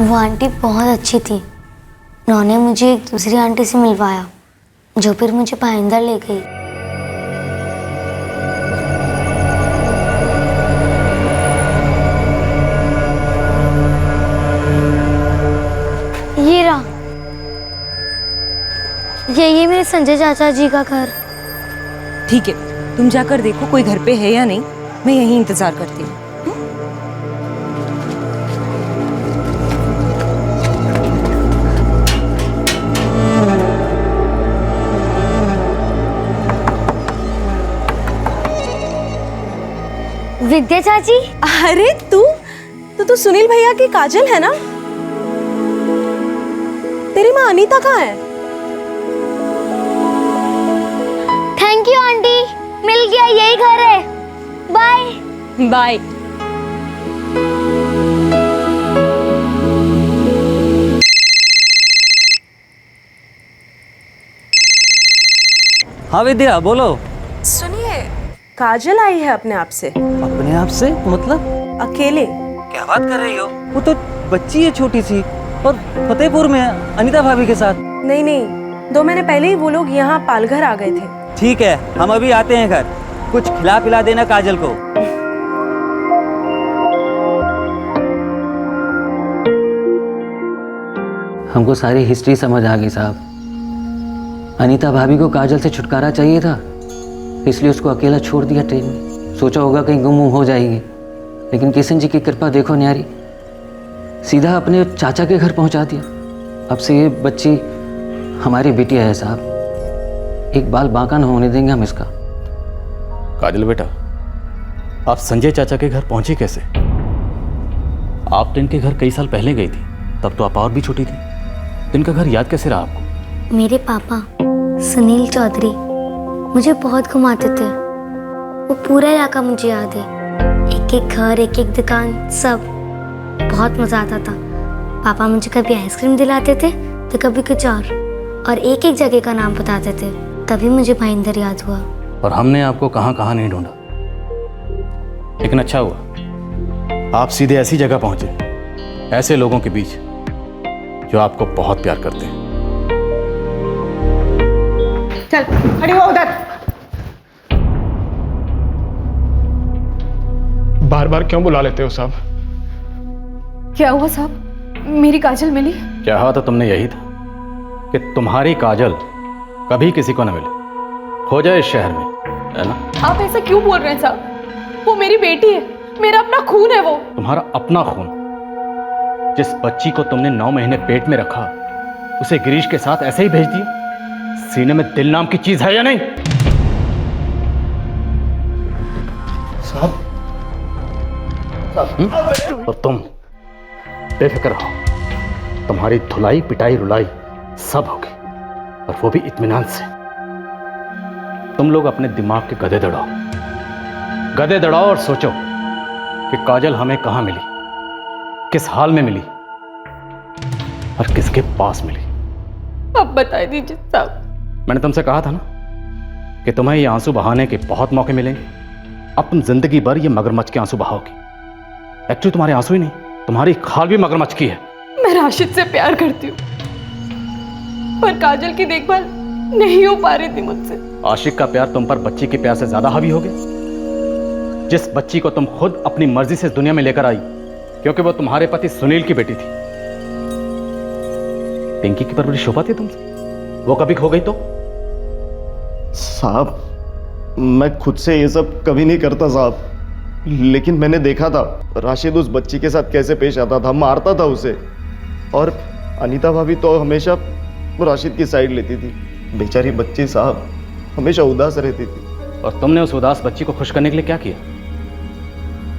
वो आंटी बहुत अच्छी थी। उन्होंने मुझे एक दूसरी आंटी से मिलवाया, जो फिर मुझे भाईंदर ले गई। ये रहा, ये मेरे संजय चाचा जी का घर। ठीक है, तुम जाकर देखो कोई घर पे है या नहीं। मैं यहीं इंतजार करती हूँ। विद्या चाची। अरे तू सुनील भैया की काजल है ना? तेरी माँ अनीता कहाँ है? थैंक यू आंटी, मिल गया, यही घर है। Bye bye. हाँ विद्या बोलो। सुनिए, काजल आई है अपने आप से। अपने आप से मतलब? अकेले। क्या बात कर रही हो? वो तो बच्ची है छोटी सी, और फतेहपुर में है अनीता भाभी के साथ। नहीं, 2 महीने पहले ही वो लोग यहाँ पालघर आ गए थे। ठीक है, हम अभी आते हैं घर। कुछ खिला पिला देना काजल को। हमको सारी हिस्ट्री समझ आ गई साहब। अनीता भाभी को काजल से छुटकारा चाहिए था, इसलिए उसको अकेला छोड़ दिया ट्रेन में। सोचा होगा कहीं गुम हो जाएगी, लेकिन किशन जी की कृपा देखो न्यारी, सीधा अपने चाचा के घर पहुंचा दिया। अब से ये बच्ची हमारी बिटिया है साहब, एक बाल बांका न होने देंगे हम इसका। काजल बेटा, आप संजय चाचा के घर पहुंची कैसे? आप तो इनके घर कई साल पहले गई थी, तब तो आप और भी छोटी थी। तो इनका घर याद कैसे रहा आपको? मेरे पापा सुनील चौधरी मुझे बहुत घुमाते थे। वो पूरा इलाका मुझे याद है, एक एक घर, एक एक दुकान, सब। बहुत मज़ा आता था। पापा मुझे कभी आइसक्रीम दिलाते थे तो कभी कुछ और एक एक जगह का नाम बताते थे। तभी मुझे भाईंदर याद हुआ। और हमने आपको कहाँ कहाँ नहीं ढूंढा, लेकिन अच्छा हुआ आप सीधे ऐसी जगह पहुंचे, ऐसे लोगों के बीच जो आपको बहुत प्यार करते हैं। चल खड़ी हो उधर। बार बार क्यों बुला लेते हो साहब? क्या हुआ साहब? मेरी काजल मिली? चाहा तो तुमने यही था कि तुम्हारी काजल कभी किसी को न मिले, हो जाए इस शहर में, है ना? आप ऐसा क्यों बोल रहे हैं साहब? वो मेरी बेटी है, मेरा अपना खून है वो। तुम्हारा अपना खून? जिस बच्ची को तुमने 9 महीने पेट में रखा, उसे गिरीश के साथ ऐसे ही भेज दिया? सीने में दिल नाम की चीज है या नहीं? साहब, तो तुम बेफिक्र रहो, तुम्हारी धुलाई पिटाई रुलाई सब होगी, और वो भी इत्मीनान से। तुम लोग अपने दिमाग के गधे दौड़ाओ और सोचो कि काजल हमें कहां मिली, किस हाल में मिली, और किसके पास मिली। अब बता दीजिए साहब। मैंने तुमसे कहा था ना कि तुम्हें ये आंसू बहाने के बहुत मौके मिलेंगे। अब तुम जिंदगी भर ये मगरमच्छ के आंसू बहाओगी। एक्चुअली तुम्हारे आंसू ही नहीं, तुम्हारी खाल भी मगरमच्छ की है। मैं राशिद से प्यार करती हूँ, पर काजल की देखभाल नहीं हो पा रही थी मुझसे। आशिक का प्यार तुम पर बच्ची के प्यार से ज्यादा हावी हो गया। जिस बच्ची को तुम खुद अपनी मर्जी से दुनिया में लेकर आई, क्योंकि वो तुम्हारे पति सुनील की बेटी थी। पिंकी की परवरिश हो पाती तुमसे? वो कभी खो गई तो? साहब, मैं खुद से ये सब कभी नहीं करता साहब, लेकिन मैंने देखा था राशिद उस बच्ची के साथ कैसे पेश आता था, मारता था उसे। और अनीता भाभी तो हमेशा राशिद की साइड लेती थी। बेचारी बच्ची साहब हमेशा उदास रहती थी। और तुमने उस उदास बच्ची को खुश करने के लिए क्या किया?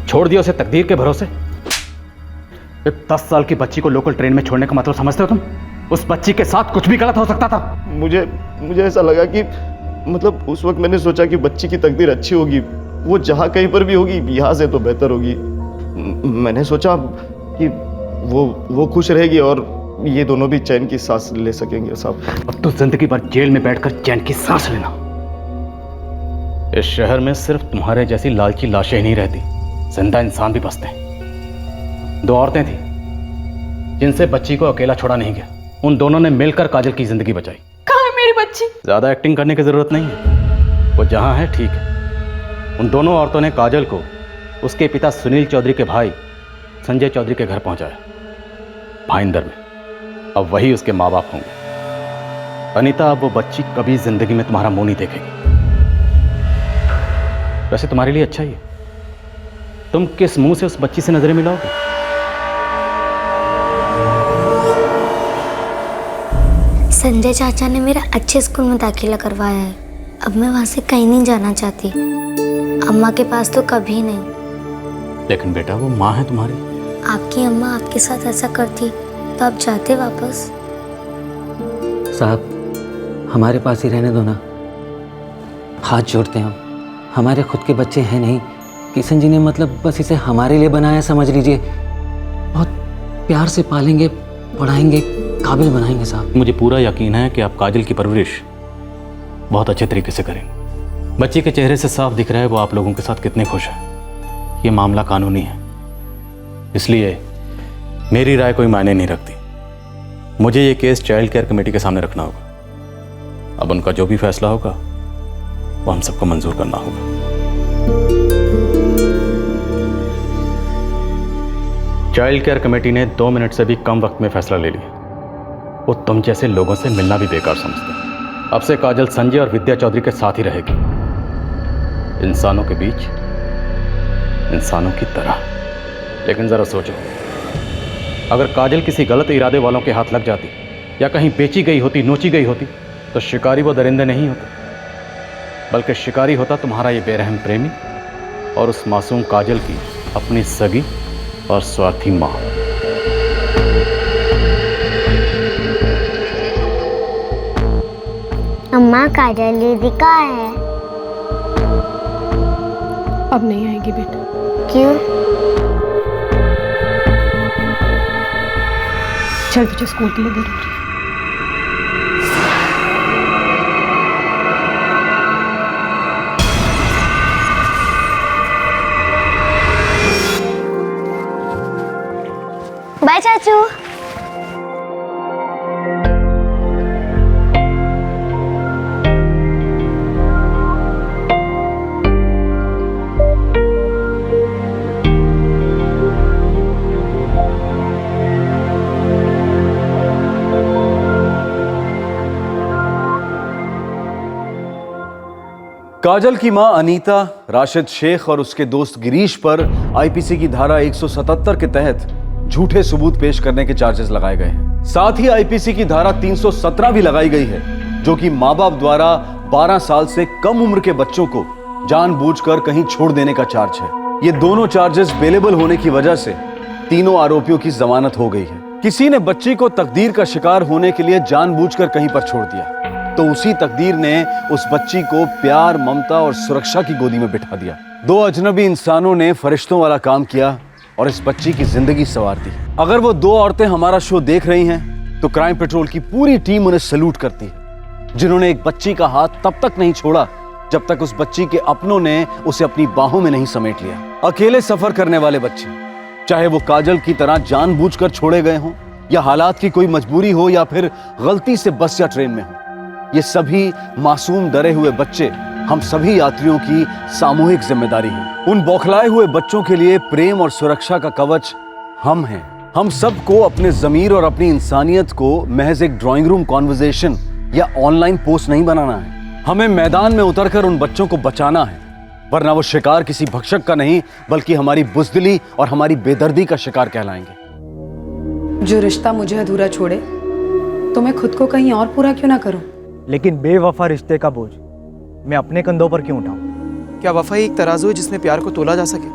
छोड़ दिया उसे तकदीर के भरोसे? 10 साल की बच्ची को लोकल ट्रेन में छोड़ने का मतलब समझते हो तुम? उस बच्ची के साथ कुछ भी गलत हो सकता था। मुझे ऐसा लगा कि मतलब उस वक्त मैंने सोचा कि बच्ची की तकदीर अच्छी होगी, वो जहाँ कहीं पर भी होगी यहाँ से तो बेहतर होगी। मैंने सोचा कि वो खुश रहेगी और ये दोनों भी चैन की सांस ले सकेंगे साहब। अब तो जिंदगी भर जेल में बैठकर चैन की सांस लेना। इस शहर में सिर्फ तुम्हारे जैसी लालची लाशें ही नहीं रहती, जिंदा इंसान भी बसते हैं। 2 औरतें थी जिनसे बच्ची को अकेला छोड़ा नहीं गया। उन दोनों ने मिलकर काजल की जिंदगी बचाई। कहाँ है मेरी बच्ची? ज्यादा एक्टिंग करने की जरूरत नहीं है, वो जहां है ठीक है। उन दोनों औरतों ने काजल को उसके पिता सुनील चौधरी के भाई संजय चौधरी के घर पहुंचाया, भाईंदर में। अब वही उसके माँ बाप होंगे। अनीता, अब वो बच्ची कभी जिंदगी में तुम्हारा मुंह नहीं देखेगी। वैसे तुम्हारे लिए अच्छा ही है। तुम किस मुंह से उस बच्ची से नजरें मिलाओगे? संजय चाचा ने मेरा अच्छे स्कूल में दाखिला करवाया है। अब मैं वहाँ से कहीं नहीं जाना चाहती। अम्मा के पास तो कभी नहीं। लेकिन बेटा वो माँ है तुम्हारी। आपकी अम्मा आपके साथ ऐसा करती तो आप जाते वापस? साहब हमारे पास ही रहने दो ना, हाथ जोड़ते हैं। हमारे खुद के बच्चे हैं नहीं, किशन जी ने मतलब बस इसे हमारे लिए बनाया समझ लीजिए। बहुत प्यार से पालेंगे, पढ़ाएंगे, काबिल बनाएंगे साहब। मुझे पूरा यकीन है कि आप काजल की परवरिश बहुत अच्छे तरीके से करेंगे। बच्चे के चेहरे से साफ दिख रहा है वो आप लोगों के साथ कितने खुश हैं। ये मामला कानूनी है, इसलिए मेरी राय कोई मायने नहीं रखती। मुझे ये केस चाइल्ड केयर कमेटी के सामने रखना होगा। अब उनका जो भी फैसला होगा वो हम सबको मंजूर करना होगा। चाइल्ड केयर कमेटी ने 2 मिनट से भी कम वक्त में फैसला ले लिया। वो तुम जैसे लोगों से मिलना भी बेकार समझते हैं। अब से काजल संजय और विद्या चौधरी के साथ ही रहेगी, इंसानों के बीच, इंसानों की तरह। लेकिन जरा सोचो, अगर काजल किसी गलत इरादे वालों के हाथ लग जाती या कहीं बेची गई होती, नोची गई होती, तो शिकारी वो दरिंदे नहीं होते, बल्कि शिकारी होता तुम्हारा ये बेरहम प्रेमी और उस मासूम काजल की अपनी सगी और स्वार्थी माँ। अम्मा काजल दीदी कहाँ है? अब नहीं आएगी बेटा। क्यों? चल तुझे स्कूल के लिए देर हो रही है। बाय चाचू। काजल की मां अनीता राशिद शेख और उसके दोस्त गिरीश पर आईपीसी की धारा 177 के तहत झूठे सबूत पेश करने के चार्जेस लगाए गए हैं। साथ ही आईपीसी की धारा 317 भी लगाई गई है, जो कि मां बाप द्वारा 12 साल से कम उम्र के बच्चों को जानबूझकर कहीं छोड़ देने का चार्ज है। ये दोनों चार्जेस बेलेबल होने की वजह से तीनों आरोपियों की जमानत हो गई है। किसी ने बच्ची को तकदीर का शिकार होने के लिए जानबूझकर कहीं पर छोड़ दिया, तो उसी तकदीर ने उस बच्ची को प्यार, ममता और सुरक्षा की गोदी में बिठा दिया। 2 अजनबी इंसानों ने फरिश्तों वाला काम किया और इस बच्ची की जिंदगी संवार दी। अगर वो 2 औरतें हमारा शो देख रही हैं, तो क्राइम पेट्रोल की पूरी टीम उन्हें सैल्यूट करती है, जिन्होंने एक बच्ची का हाथ तब तक नहीं छोड़ा जब तक उस बच्ची के अपनों ने उसे अपनी बाहों में नहीं समेट लिया। अकेले सफर करने वाले बच्चे, चाहे वो काजल की तरह जानबूझकर छोड़े गए हों या हालात की कोई मजबूरी हो या फिर गलती से बस या ट्रेन में हो, ये सभी मासूम डरे हुए बच्चे हम सभी यात्रियों की सामूहिक जिम्मेदारी है। उन बौखलाए हुए बच्चों के लिए प्रेम और सुरक्षा का कवच हम हैं। हम सबको अपने ज़मीर और अपनी इंसानियत को महज एक ड्राइंग रूम कॉन्वर्सेशन या ऑनलाइन पोस्ट नहीं बनाना है। हमें मैदान में उतरकर उन बच्चों को बचाना है, वरना वो शिकार किसी भक्षक का नहीं बल्कि हमारी बुज़दिली और हमारी बेदर्दी का शिकार कहलाएंगे। जो रिश्ता मुझे अधूरा छोड़े तो मैं खुद को कहीं और पूरा क्यों ना करूं? लेकिन बेवफा रिश्ते का बोझ मैं अपने कंधों पर क्यों उठाऊं? क्या वफाई एक तराजू है जिसमें प्यार को तोला जा सके?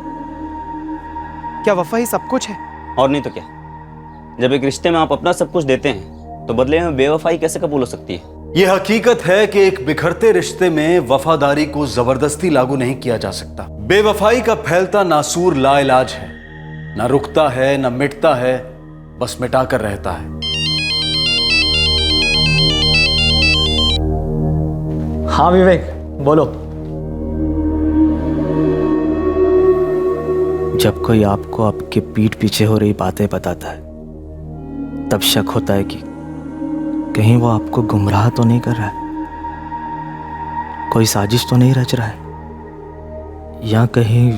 क्या वफाई सब कुछ है? और नहीं तो क्या। जब एक रिश्ते में आप अपना सब कुछ देते हैं तो बदले में बेवफाई कैसे कबूल हो सकती है? यह हकीकत है कि एक बिखरते रिश्ते में वफादारी को जबरदस्ती लागू नहीं किया जा सकता। बेवफाई का फैलता नासूर लाइलाज है, ना रुकता है ना मिटता है, बस मिटाकर रहता है। हाँ विवेक, बोलो। जब कोई आपको आपके पीठ पीछे हो रही बातें बताता है, तब शक होता है कि कहीं वो आपको गुमराह तो नहीं कर रहा है, कोई साजिश तो नहीं रच रहा है, या कहीं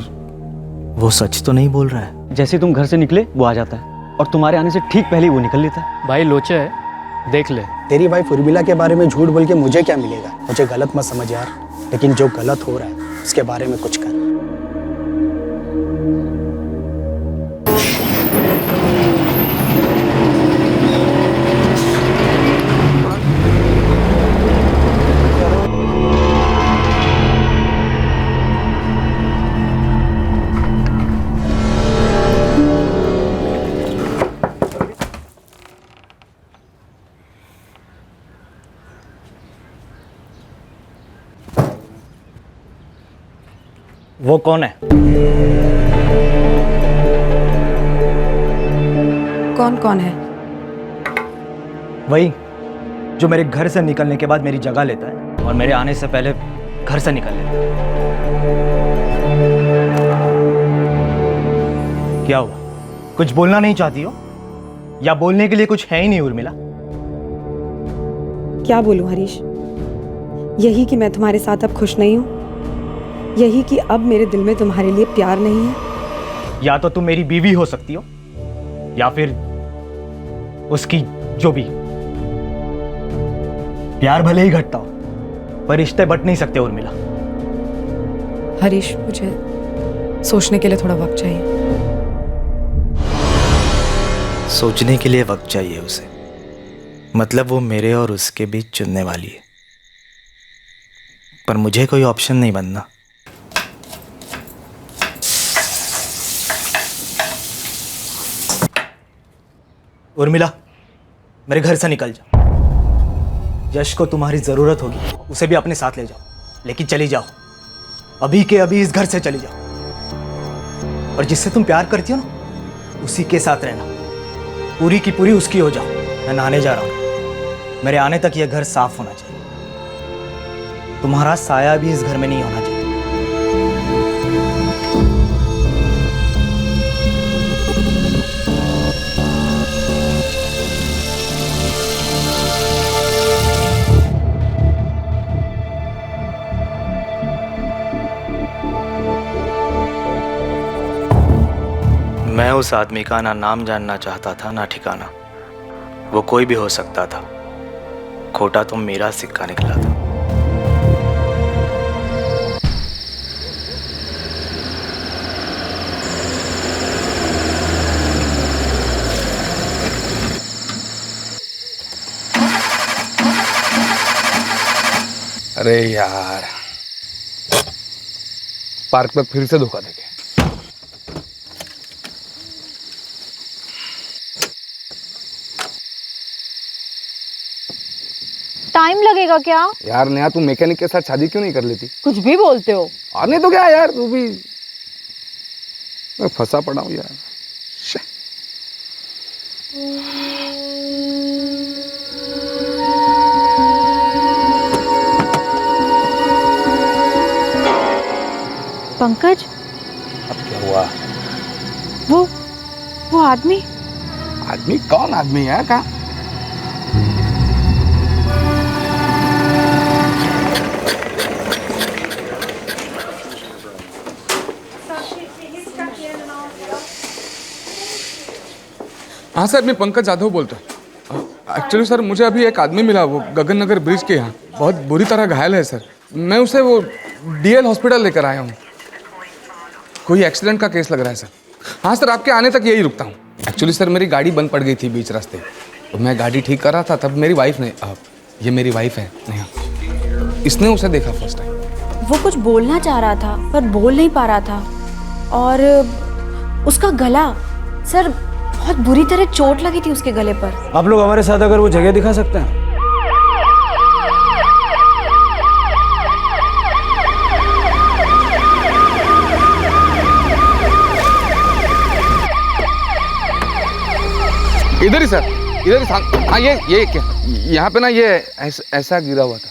वो सच तो नहीं बोल रहा है। जैसे तुम घर से निकले वो आ जाता है और तुम्हारे आने से ठीक पहले वो निकल लेता है। भाई लोचे है, देख ले। तेरी भाई उर्मिला के बारे में झूठ बोल के मुझे क्या मिलेगा? मुझे गलत मत समझ यार, लेकिन जो गलत हो रहा है उसके बारे में कुछ कर। वो कौन है? कौन कौन है? वही जो मेरे घर से निकलने के बाद मेरी जगह लेता है और मेरे आने से पहले घर से निकल लेता है। क्या हुआ? कुछ बोलना नहीं चाहती हो या बोलने के लिए कुछ है ही नहीं उर्मिला? क्या बोलूं हरीश? यही कि मैं तुम्हारे साथ अब खुश नहीं हूं, यही कि अब मेरे दिल में तुम्हारे लिए प्यार नहीं है। या तो तुम मेरी बीवी हो सकती हो या फिर उसकी जो भी। प्यार भले ही घटता हो पर रिश्ते बट नहीं सकते उर्मिला। हरीश, मुझे सोचने के लिए थोड़ा वक्त चाहिए। सोचने के लिए वक्त चाहिए उसे, मतलब वो मेरे और उसके बीच चुनने वाली है। पर मुझे कोई ऑप्शन नहीं बनना। उर्मिला, मेरे घर से निकल जाओ। यश को तुम्हारी जरूरत होगी, उसे भी अपने साथ ले जाओ, लेकिन चली जाओ, अभी के अभी इस घर से चली जाओ। और जिससे तुम प्यार करती हो ना, उसी के साथ रहना, पूरी की पूरी उसकी हो जाओ। मैं नहाने जा रहा हूं, मेरे आने तक यह घर साफ होना चाहिए। तुम्हारा साया भी इस घर में नहीं होना चाहिए। मैं उस आदमी का ना नाम जानना चाहता था ना ठिकाना। वो कोई भी हो सकता था, खोटा तो मेरा सिक्का निकला था। अरे यार, पार्क में फिर से धोखा देंगे। टाइम लगेगा क्या? यार नेहा, तू मैकेनिक के साथ शादी क्यों नहीं कर लेती? कुछ भी बोलते हो। और नहीं तो क्या यार, तू भी। मैं फंसा पड़ा हूँ यार। पंकज, अब क्या हुआ? वो आदमी कौन आदमी है? कहाँ? हाँ सर, मैं पंकज जाधव बोलता हूँ। एक्चुअली सर, मुझे अभी एक आदमी मिला, वो गगन नगर ब्रिज के यहाँ बहुत बुरी तरह घायल है सर। मैं उसे वो डीएल हॉस्पिटल लेकर आया हूँ। कोई एक्सीडेंट का केस लग रहा है सर। हाँ सर, आपके आने तक यही रुकता हूँ। एक्चुअली सर, मेरी गाड़ी बंद पड़ गई थी बीच रास्ते, तो मैं गाड़ी ठीक कर रहा था, तब मेरी वाइफ ने, ये मेरी वाइफ है नेहा, इसने उसे देखा फर्स्ट टाइम। वो कुछ बोलना चाह रहा था पर बोल नहीं पा रहा था, और उसका गला, सर बहुत बुरी तरह चोट लगी थी उसके गले पर। आप लोग हमारे साथ अगर वो जगह दिखा सकते हैं। इधर ही सर, इधर ही। हाँ, ये क्या, यहाँ पे ना ये ऐसा गिरा हुआ था।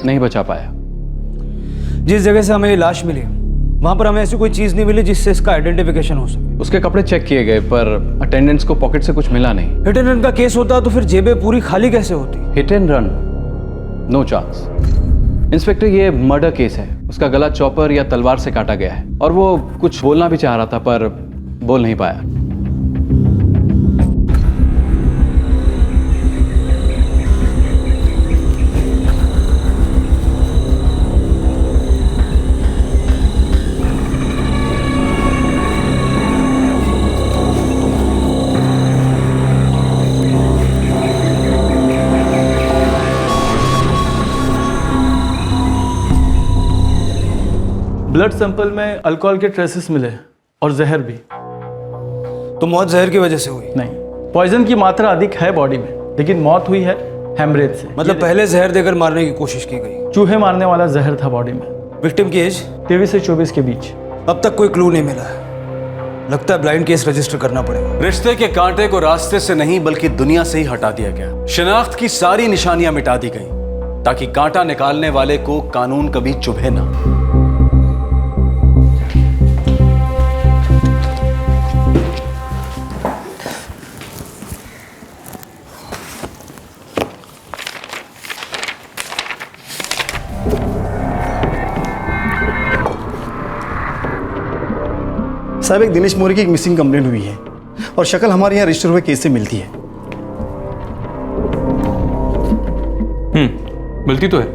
नहीं बचा पाया। जिस जगह से हमें ये लाश मिली, वहां पर हमें ऐसी कोई चीज नहीं मिली जिससे इसका आइडेंटिफिकेशन हो सके। उसके कपड़े चेक किए गए पर अटेंडेंट्स को पॉकेट से कुछ मिला नहीं। हिट एंड रन का केस होता तो फिर जेबें पूरी खाली कैसे होती? Hit and run, no chance. Inspector, ये मर्डर केस है। उसका गला चॉपर या तलवार से काटा गया है, और वो कुछ बोलना भी चाह रहा था पर बोल नहीं पाया। ब्लड सैंपल में अल्कोहल के ट्रेसेस मिले और जहर भी। तो मौत जहर की वजह से हुई? नहीं, पॉइजन की मात्रा अधिक है बॉडी में, लेकिन मौत हुई है हेमरेज से। मतलब पहले जहर देकर मारने की कोशिश की गई? चूहे मारने वाला जहर था बॉडी में। विक्टिम की एज 23 से 24 के बीच। अब तक कोई क्लू नहीं मिला है। लगता है ब्लाइंड केस रजिस्टर करना पड़ेगा। रिश्ते के कांटे को रास्ते से नहीं बल्कि दुनिया से ही हटा दिया गया। शिनाख्त की सारी निशानियां मिटा दी गई ताकि कांटा निकालने वाले को कानून कभी चुभे ना। साहब, एक दिनेश मोरे की एक मिसिंग कंप्लेंट हुई है और शक्ल हमारे यहाँ रजिस्टर हुए केस से मिलती है। मिलती तो है।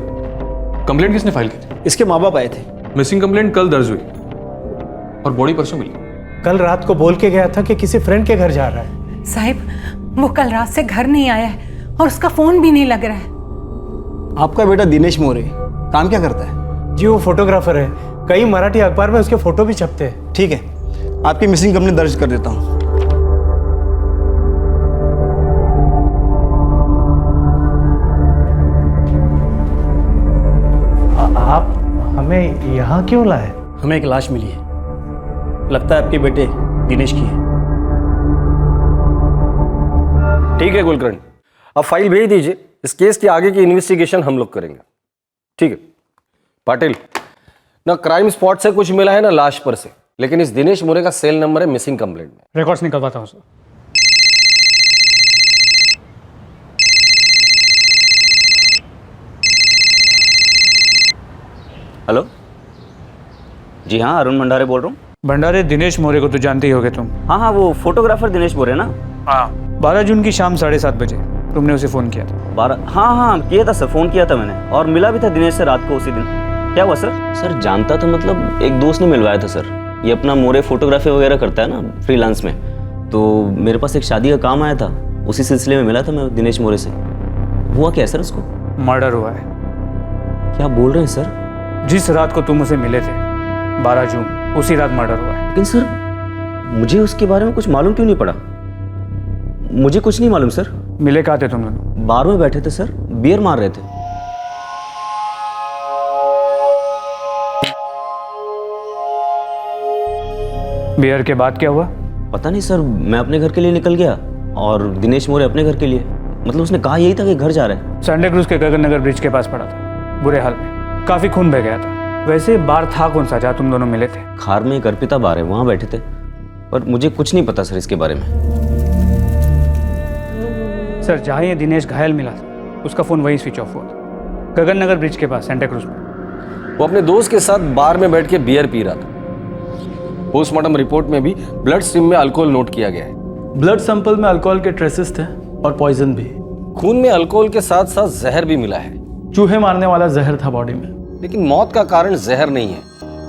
कंप्लेंट किसने फाइल की थी? इसके माँ बाप आए थे। मिसिंग कंप्लेंट कल दर्ज हुई और बॉडी परसों मिली। कल रात को बोल के गया था कि किसी फ्रेंड के घर जा रहा है। साहिब, वो कल रात से घर नहीं आया है और उसका फोन भी नहीं लग रहा है। आपका बेटा दिनेश मोरे काम क्या करता है? जी वो फोटोग्राफर है। कई मराठी अखबार में उसके फोटो भी छपते हैं। ठीक है, आपकी मिसिंग कंप्लेंट दर्ज कर देता हूँ। आप हमें यहाँ क्यों लाए? हमें एक लाश मिली है, लगता है आपके बेटे दिनेश की है। ठीक है कुलकर्णी, अब फाइल भेज दीजिए। इस केस की आगे की इन्वेस्टिगेशन हम लोग करेंगे। ठीक है पाटिल, ना क्राइम स्पॉट से कुछ मिला है ना लाश पर से, लेकिन इस दिनेश मोरे का सेल नंबर है मिसिंग कंप्लेंट में। रिकॉर्ड्स निकलवाता हूँ सर। हेलो जी हाँ, अरुण भंडारे बोल रहा हूँ। भंडारे दिनेश मोरे को तो जानते ही होगे तुम। हाँ हाँ, वो फोटोग्राफर दिनेश मोरे ना। हाँ, 12 जून की शाम 7:30 बजे तुमने उसे फ़ोन किया था। 12? हाँ हाँ किया था सर, फ़ोन किया था मैंने और मिला भी था दिनेश से रात को उसी दिन। क्या हुआ सर? सर जानता था, मतलब एक दोस्त ने मिलवाया था सर। ये अपना मोरे फोटोग्राफी वगैरह करता है ना फ्रीलांस में, तो मेरे पास एक शादी का काम आया था, उसी सिलसिले में मिला था मैं दिनेश मोरे से। हुआ क्या है सर उसको? मर्डर हुआ है। क्या बोल रहे हैं सर? जिस रात को तुम उसे मिले थे 12 जून, उसी रात मर्डर हुआ है। लेकिन सर मुझे उसके बारे में कुछ मालूम क्यों नहीं पड़ा? मुझे कुछ नहीं मालूम सर। मिले कहाँ थे तुम दोनों? बार में बैठे थे सर, बियर मार रहे थे। बियर के बाद क्या हुआ? पता नहीं सर, मैं अपने घर के लिए निकल गया और दिनेश मोरे अपने घर के लिए। मतलब उसने कहा यही था कि घर जा रहे हैं। संडे क्रूज के गगन नगर ब्रिज के पास पड़ा था, बुरे हाल में, काफी खून बह गया था। वैसे बार था कौन सा जहाँ तुम दोनों मिले थे? खार में एक अर्पिता बार है, वहाँ बैठे थे, पर मुझे कुछ नहीं पता सर इसके बारे में। सर जहाँ ये दिनेश घायल मिला था उसका फ़ोन वहीं स्विच ऑफ हुआ था, गगन नगर ब्रिज के पास सेंटा क्रूज में। वो अपने दोस्त के साथ बार में बैठ के बियर पी रहा था। पोस्टमार्टम रिपोर्ट में भी ब्लड स्ट्रीम में अल्कोहल नोट किया गया है। ब्लड सैंपल में अल्कोहल के ट्रेसेस थे और पॉइजन भी। खून में अल्कोहल के साथ साथ जहर भी मिला है। चूहे मारने वाला जहर था बॉडी में। लेकिन मौत का कारण जहर नहीं है,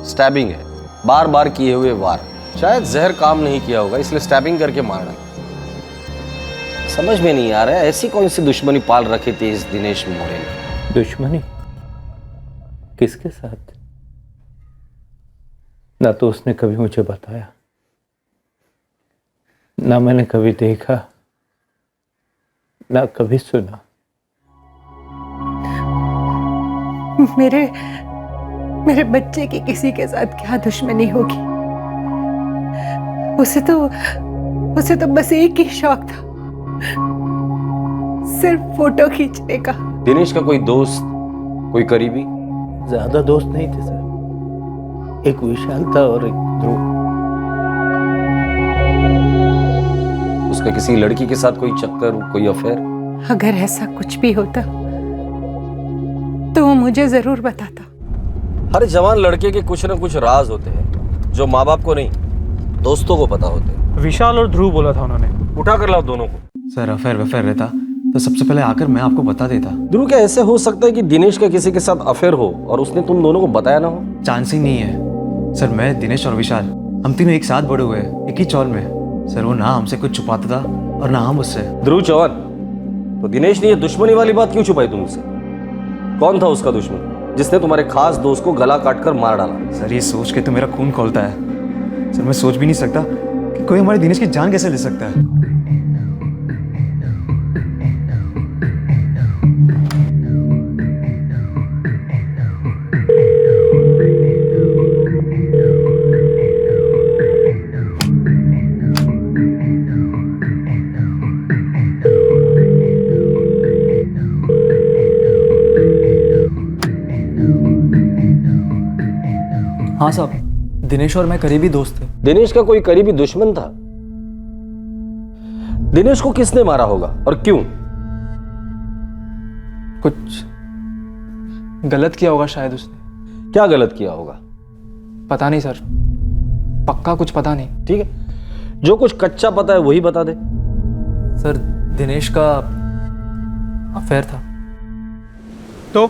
स्टैबिंग है। बार बार किए हुए वार, शायद जहर काम नहीं किया होगा इसलिए स्टैबिंग करके मारना। समझ में नहीं आ रहा है ऐसी कौन सी दुश्मनी पाल रखी थी इस दिनेश मोरे ने। दुश्मनी? किसके साथ? ना तो उसने कभी मुझे बताया, ना मैंने कभी देखा, ना कभी सुना। मेरे बच्चे की किसी के साथ क्या दुश्मनी होगी? उसे तो बस एक ही शौक था, सिर्फ फोटो खींचने का। दिनेश का कोई दोस्त, कोई करीबी? ज्यादा दोस्त नहीं थे सर, एक विशाल था और एक ध्रुव। उसका किसी लड़की के साथ कोई चक्कर, कोई अफेयर? अगर ऐसा कुछ भी होता तो वो मुझे जरूर बताता। हर जवान लड़के के कुछ न कुछ राज होते हैं जो माँ बाप को नहीं, दोस्तों को पता होते हैं। विशाल और ध्रुव बोला था उन्होंने। उठा कर लाओ दोनों को। सर अफेयर वफेयर रहता तो सबसे पहले आकर मैं आपको बता देता। ध्रुव, क्या ऐसे हो सकता है कि दिनेश का किसी के साथ अफेयर हो और उसने तुम दोनों को बताया ना हो? चांस ही नहीं है सर। मैं, दिनेश और विशाल, हम तीनों एक साथ बड़े हुए, एक ही चौल में। सर वो ना हमसे कुछ छुपाता था और ना हम उससे। ध्रुव चौहान, तो दिनेश ने ये दुश्मनी वाली बात क्यों छुपाई तुमसे? कौन था उसका दुश्मन? जिसने तुम्हारे खास दोस्त को गला काटकर मार डाला। सर ये सोच के तो मेरा खून खौलता है। सर मैं सोच भी नहीं सकता कि कोई हमारे दिनेश की जान कैसे ले सकता है। हाँ साहब, दिनेश और मैं करीबी दोस्त थे। दिनेश का कोई करीबी दुश्मन था? दिनेश को किसने मारा होगा और क्यों? कुछ गलत किया होगा शायद उसने। क्या गलत किया होगा? पता नहीं सर, पक्का कुछ पता नहीं। ठीक है, जो कुछ कच्चा पता है वही बता दे। सर दिनेश का अफेयर था। तो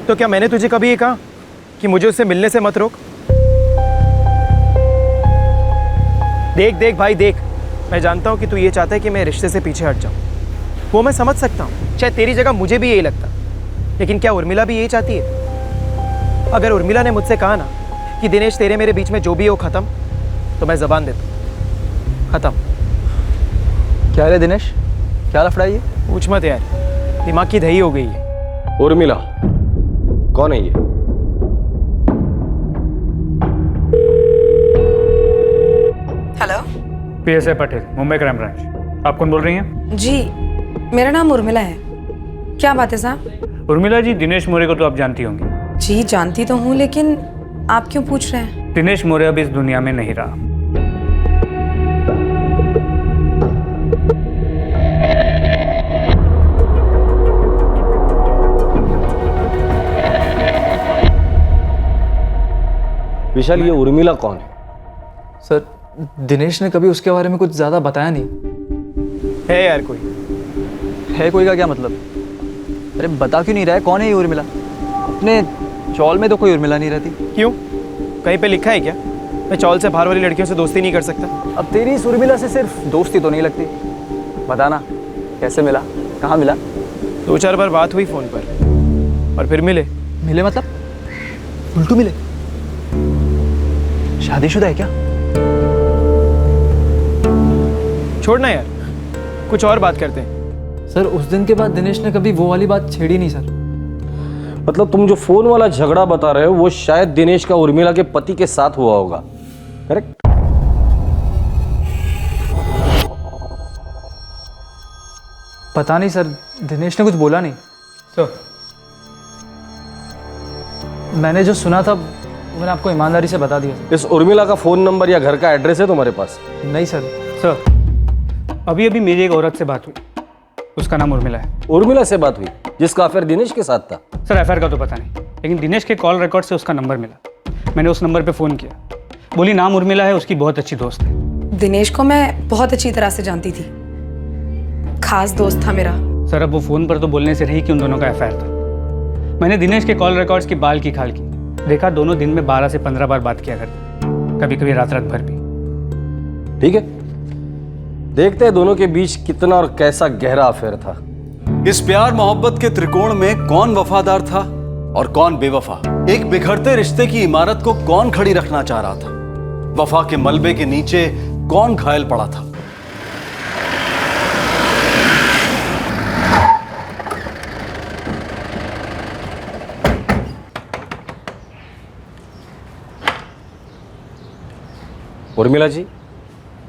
क्या मैंने तुझे कभी ये कहा कि मुझे उससे मिलने से मत रोक? देख देख भाई देख, मैं जानता हूँ कि तू ये चाहता है कि मैं रिश्ते से पीछे हट जाऊँ। वो मैं समझ सकता हूँ, शायद तेरी जगह मुझे भी यही लगता। लेकिन क्या उर्मिला भी यही चाहती है? अगर उर्मिला ने मुझसे कहा ना कि दिनेश तेरे मेरे बीच में जो भी हो खत्म, तो मैं जबान देता हूँ, खत्म। क्या रे दिनेश, क्या लफड़ा ये? पूछ मत यार, दिमाग की दही हो गई है। उर्मिला कौन है ये? Hello, PSI Patel, Mumbai crime branch. आप कौन बोल रही हैं? जी मेरा नाम उर्मिला है। क्या बात है साहब? उर्मिला जी, दिनेश मोरे को तो आप जानती होंगी। जी जानती तो हूँ, लेकिन आप क्यों पूछ रहे हैं? दिनेश मोरे अब इस दुनिया में नहीं रहा। विशाल, ये उर्मिला कौन है? सर दिनेश ने कभी उसके बारे में कुछ ज़्यादा बताया नहीं। है यार कोई? है कोई का क्या मतलब? अरे बता क्यों नहीं रहा है, कौन है ये उर्मिला? अपने चौल में तो कोई उर्मिला नहीं रहती। क्यों, कहीं पे लिखा है क्या मैं चौल से बाहर वाली लड़कियों से दोस्ती नहीं कर सकता? अब तेरी इस उर्मिला से सिर्फ दोस्ती तो नहीं लगती। बताना कैसे मिला, कहाँ मिला? 2-4 बार बात हुई फ़ोन पर और फिर मिले। मिले मतलब उल्टू मिले? शादीशुदा है क्या? छोड़ना यार, कुछ और बात करते हैं। सर उस दिन के बाद दिनेश ने कभी वो वाली बात छेड़ी नहीं सर। मतलब तुम जो फोन वाला झगड़ा बता रहे हो वो शायद दिनेश का उर्मिला के पति के साथ हुआ होगा, करेक्ट? पता नहीं सर, दिनेश ने कुछ बोला नहीं। सर मैंने जो सुना था मैंने आपको ईमानदारी से बता दिया। इस उर्मिला का फोन नंबर या घर का एड्रेस है तुम्हारे पास? नहीं सर। सर अभी अभी मेरी एक औरत से बात हुई, उसका नाम उर्मिला है। उर्मिला से बात हुई जिसका अफेयर दिनेश के साथ था? सर अफेयर का तो पता नहीं, लेकिन दिनेश के कॉल रिकॉर्ड से उसका नंबर मिला। मैंने उस नंबर पे फ़ोन किया, बोली नाम उर्मिला है, उसकी बहुत अच्छी दोस्त है। दिनेश को मैं बहुत अच्छी तरह से जानती थी, खास दोस्त था मेरा। सर अब वो फ़ोन पर तो बोलने से रही कि उन दोनों का अफेयर था। मैंने दिनेश के कॉल रिकॉर्ड्स की बाल की खाल की, देखा दोनों दिन में 12 से 15 बार बात किया करते, कभी कभी रात रात भर भी। ठीक है, देखते हैं दोनों के बीच कितना और कैसा गहरा अफेयर था। इस प्यार मोहब्बत के त्रिकोण में कौन वफादार था और कौन बेवफा? एक बिखरते रिश्ते की इमारत को कौन खड़ी रखना चाह रहा था? वफा के मलबे के नीचे कौन घायल पड़ा था? उर्मिला जी,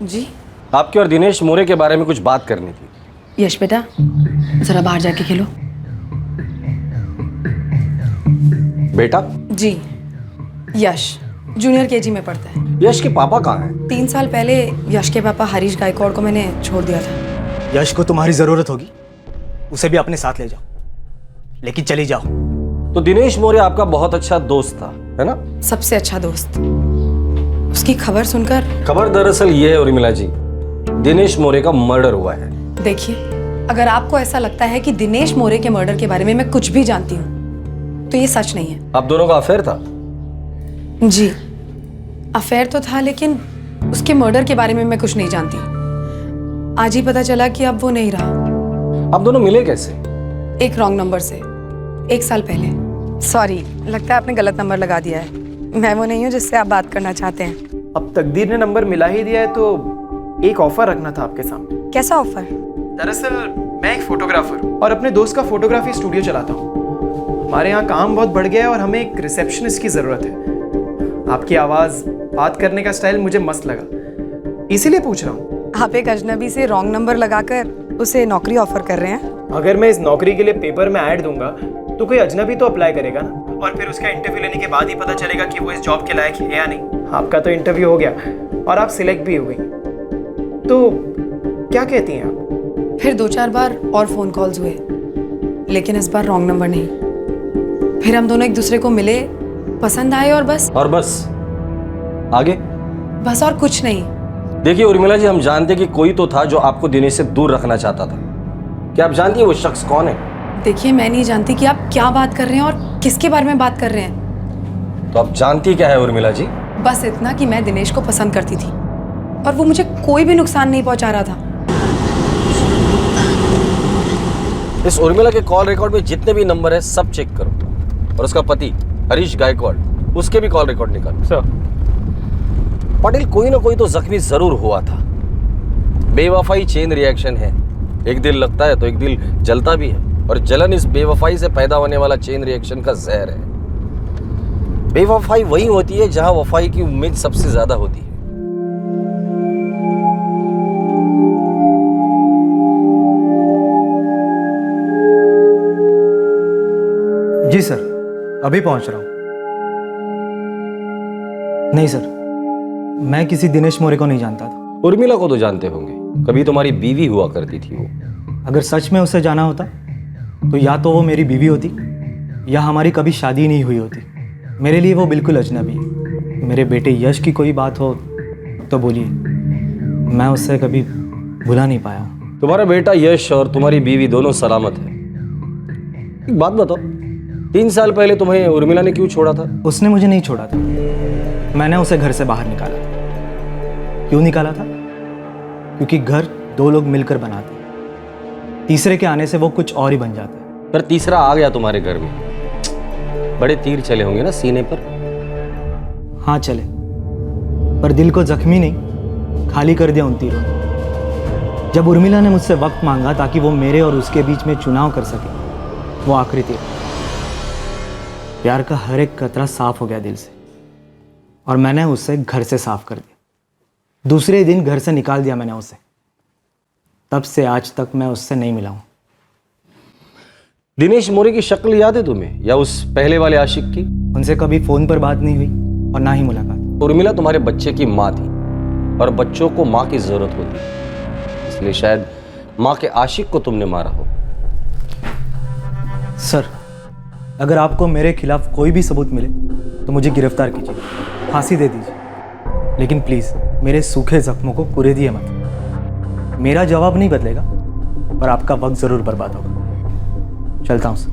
जी आपके और दिनेश मोरे के बारे में कुछ बात करनी थी। यश बेटा, जरा बाहर जाके खेलो। बेटा? जी, यश जूनियर केजी में पढ़ता है। यश के पापा कहाँ हैं? 3 साल पहले यश के पापा हरीश गायकवाड़ को मैंने छोड़ दिया था। यश को तुम्हारी जरूरत होगी, उसे भी अपने साथ ले जाओ, लेकिन चली जाओ। तो दिनेश मोरे आपका बहुत अच्छा दोस्त था, है ना? सबसे अच्छा दोस्त। उसकी खबर सुनकर। खबर दरअसल ये है उर्मिला जी, दिनेश मोरे का मर्डर हुआ है। देखिए, अगर आपको ऐसा लगता है कि दिनेश मोरे के मर्डर के बारे में मैं कुछ भी जानती हूँ, तो ये सच नहीं है। आप दोनों का अफेयर था? जी, अफेयर तो था, लेकिन उसके मर्डर के बारे में मैं कुछ नहीं जानती। आज ही पता चला कि अब वो नहीं रहा। आप दोनों मिले कैसे? एक रॉन्ग नंबर से, 1 साल पहले। सॉरी, लगता है आपने गलत नंबर लगा दिया है। मैं वो नहीं हूँ जिससे आप बात करना चाहते हैं। अब तकदीर ने नंबर मिला ही दिया है तो एक ऑफर रखना था आपके सामने। कैसा ऑफर? दरअसल मैं एक फोटोग्राफर हूँ और अपने दोस्त का फोटोग्राफी स्टूडियो चलाता हूँ। हमारे यहाँ काम बहुत बढ़ गया है और हमें एक रिसेप्शनिस्ट की ज़रूरत है। आपकी आवाज़, बात करने का स्टाइल मुझे मस्त लगा, इसीलिए पूछ रहा हूँ। आप एक अजनबी से रॉन्ग नंबर लगाकर उसे नौकरी ऑफर कर रहे हैं? अगर मैं इस नौकरी के लिए पेपर में ऐड दूंगा तो कोई अजनबी तो अप्लाई करेगा ना, और फिर उसका इंटरव्यू लेने के बाद ही पता चलेगा कि वो इस जॉब के लायक है या नहीं। आपका तो इंटरव्यू हो गया और आप सिलेक्ट भी हो गई, तो क्या कहती हैं आप? फिर 2-4 बार और फ़ोन कॉल्स हुए, लेकिन इस बार रॉन्ग नंबर नहीं। फिर हम दोनों एक दूसरे को मिले, पसंद आए और बस। और बस आगे? बस और कुछ नहीं। देखिए उर्मिला जी, हम जानते कि कोई तो था जो आपको दिनेश से दूर रखना चाहता था। क्या आप जानती है वो शख्स कौन है? देखिए, मैं नहीं जानती कि आप क्या बात कर रहे हैं और किसके बारे में बात कर रहे हैं। तो आप जानती क्या है उर्मिला जी? बस इतना कि मैं दिनेश को पसंद करती थी और वो मुझे कोई भी नुकसान नहीं पहुंचा रहा था। इस उर्मिला के कॉल रिकॉर्ड में जितने भी नंबर है सब चेक करो, और उसका पति हरीश गायकवाड़, उसके भी कॉल रिकॉर्ड निकालो। सर पाटिल, कोई ना कोई तो जख्मी जरूर हुआ था। बेवफाई चेन रिएक्शन है, एक दिल लगता है तो एक दिल जलता भी है, और जलन इस बेवफाई से पैदा होने वाला चेन रिएक्शन का जहर है। बेवफाई वही होती है जहां वफाई की उम्मीद सबसे ज्यादा होती है। जी सर, अभी पहुंच रहा हूं। नहीं सर, मैं किसी दिनेश मोरे को नहीं जानता था। उर्मिला को तो जानते होंगे, कभी तुम्हारी बीवी हुआ करती थी वो। अगर सच में उसे जाना होता तो या तो वो मेरी बीवी होती या हमारी कभी शादी नहीं हुई होती। मेरे लिए वो बिल्कुल अजनबी है। मेरे बेटे यश की कोई बात हो तो बोलिए, मैं उससे कभी भुला नहीं पाया। तुम्हारा बेटा यश और तुम्हारी बीवी दोनों सलामत है। एक बात बताओ, 3 साल पहले तुम्हें उर्मिला ने क्यों छोड़ा था? उसने मुझे नहीं छोड़ा था, मैंने उसे घर से बाहर निकाला था। क्यों निकाला था? क्योंकि घर 2 लोग मिलकर बनाते हैं, तीसरे के आने से वो कुछ और ही बन जाता है। पर तीसरा आ गया तुम्हारे घर में, बड़े तीर चले होंगे ना सीने पर? हाँ चले, पर दिल को जख्मी नहीं, खाली कर दिया उन तीरों ने। जब उर्मिला ने मुझसे वक्त मांगा ताकि वो मेरे और उसके बीच में चुनाव कर सके, वो आखिरी तीर। प्यार का हर एक कतरा साफ हो गया दिल से, और मैंने उसे घर से साफ कर दिया। दूसरे दिन घर से निकाल दिया मैंने उसे। तब से आज तक मैं उससे नहीं मिला हूं। दिनेश मोरे की शक्ल याद है तुम्हें, या उस पहले वाले आशिक की? उनसे कभी फोन पर बात नहीं हुई और ना ही मुलाकात। उर्मिला तुम्हारे बच्चे की माँ थी, और बच्चों को माँ की जरूरत होती है, इसलिए शायद माँ के आशिक को तुमने मारा हो। सर, अगर आपको मेरे खिलाफ कोई भी सबूत मिले तो मुझे गिरफ्तार कीजिए, फांसी दे दीजिए, लेकिन प्लीज़ मेरे सूखे जख्मों को पूरे दिए मत। मेरा जवाब नहीं बदलेगा, पर आपका वक्त ज़रूर बर्बाद होगा। चलता हूँ सर।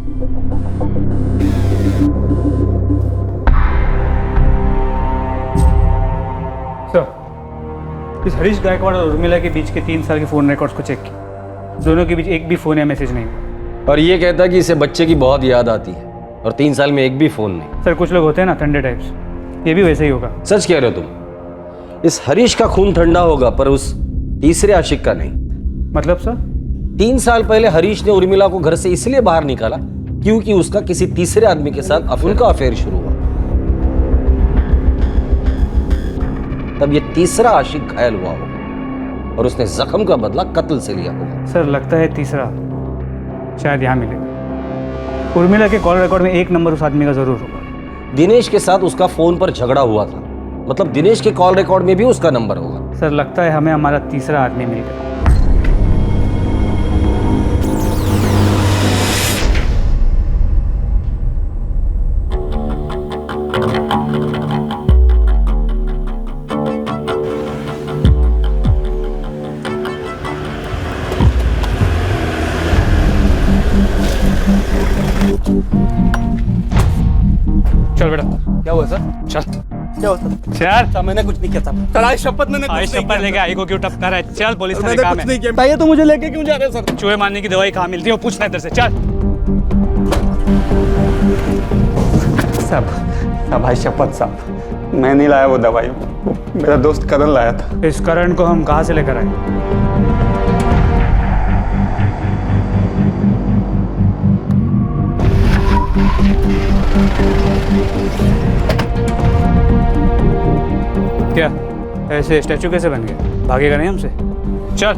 सर, इस हरीश गायकवाड़ और उर्मिला के बीच के 3 साल के फ़ोन रिकॉर्ड्स को चेक किया। दोनों के बीच एक भी फ़ोन या मैसेज नहीं हुआ। और ये कहता है कि इसे बच्चे की बहुत याद आती है, और 3 साल में एक भी फ़ोन नहीं। सर, कुछ लोग होते हैं ना ठंडे टाइप्स, ये भी वैसे ही होगा। सच कह रहे हो तुम? इस हरीश का खून ठंडा होगा, पर उस तीसरे आशिक का नहीं। मतलब सर? 3 साल पहले हरीश ने उर्मिला को घर से इसलिए बाहर निकाला क्योंकि उसका किसी तीसरे आदमी के साथ उनका अफेयर शुरू हुआ। तब ये तीसरा आशिक घायल हुआ होगा, और उसने जख्म का बदला कत्ल से लिया होगा। सर, लगता है तीसरा शायद यहाँ मिलेगा। उर्मिला के कॉल रिकॉर्ड में एक नंबर उस आदमी का जरूर होगा। दिनेश के साथ उसका फोन पर झगड़ा हुआ था, मतलब दिनेश के कॉल रिकॉर्ड में भी उसका नंबर होगा। सर, लगता है हमें हमारा तीसरा आदमी मिल गया। चल बेटा। क्या हुआ सर? चल। क्या हुआ सर? चल। मैंने कुछ नहीं किया था सर। आज शपथ मैंने कुछ नहीं किया। शपथ लेके आई को क्यों टपका रहा है? चल, पुलिस थाने मैंने काम कुछ है। नहीं किया। बताइए तो मुझे लेके क्यों जा रहे हैं सर? चूहे मारने की दवाई कहाँ मिलती है वो पूछना इधर से। चल। साहब भाई शपथ साहब, मैं नहीं लाया वो दवाई, वो मेरा दोस्त करण लाया था। इस करण को हम कहाँ से लेकर आए? क्या ऐसे स्टैचू कैसे बन गए? भागेगा नहीं हमसे? चल।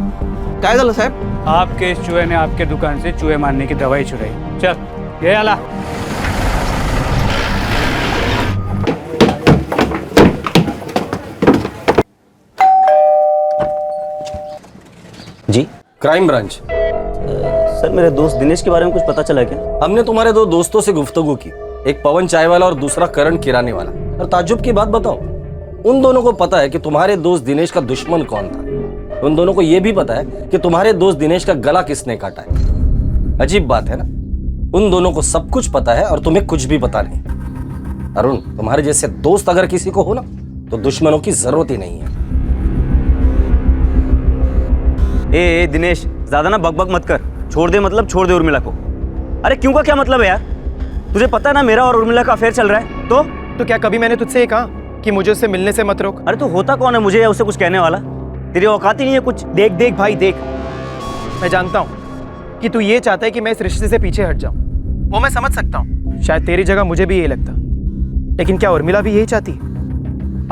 काय झालं साहेब? आपके इस चूहे ने आपके दुकान से चूहे मारने की दवाई चुराई। चल ये आला। जी क्राइम ब्रांच। सर मेरे दोस्त दिनेश के बारे में कुछ पता चला क्या? हमने तुम्हारे दो दोस्तों से गुफ्तगू की, एक पवन चाय वाला और दूसरा करण किराने वाला। और ताज्जुब की बात बताओ, उन दोनों को पता है कि तुम्हारे दोस्त दिनेश का दुश्मन कौन था। उन दोनों को यह भी पता है कि तुम्हारे दोस्त दिनेश का गला किसने काटा है। अजीब बात है ना, उन दोनों को सब कुछ पता है और तुम्हें कुछ भी पता नहीं। अरुण, तुम्हारे जैसे दोस्त अगर किसी को हो ना तो दुश्मनों की जरूरत ही नहीं है। ए दिनेश, ज्यादा ना बकबक मत कर। छोड़ दे मतलब छोड़ दे उर्मिला को। अरे क्यों का क्या मतलब है यार? तुझे पता है ना मेरा और उर्मिला का अफेयर चल रहा है। तो क्या कभी मैंने तुझसे ये कहा कि मुझे उससे मिलने से मत रोक? अरे तो होता कौन है मुझे या उससे कुछ कहने वाला? तेरी औकात ही नहीं है कुछ। देख देख भाई देख, मैं जानता हूँ कि तू ये चाहता है कि मैं इस रिश्ते से पीछे हट जाऊँ, वो मैं समझ सकता हूँ। शायद तेरी जगह मुझे भी यही लगता, लेकिन क्या उर्मिला भी यही चाहती?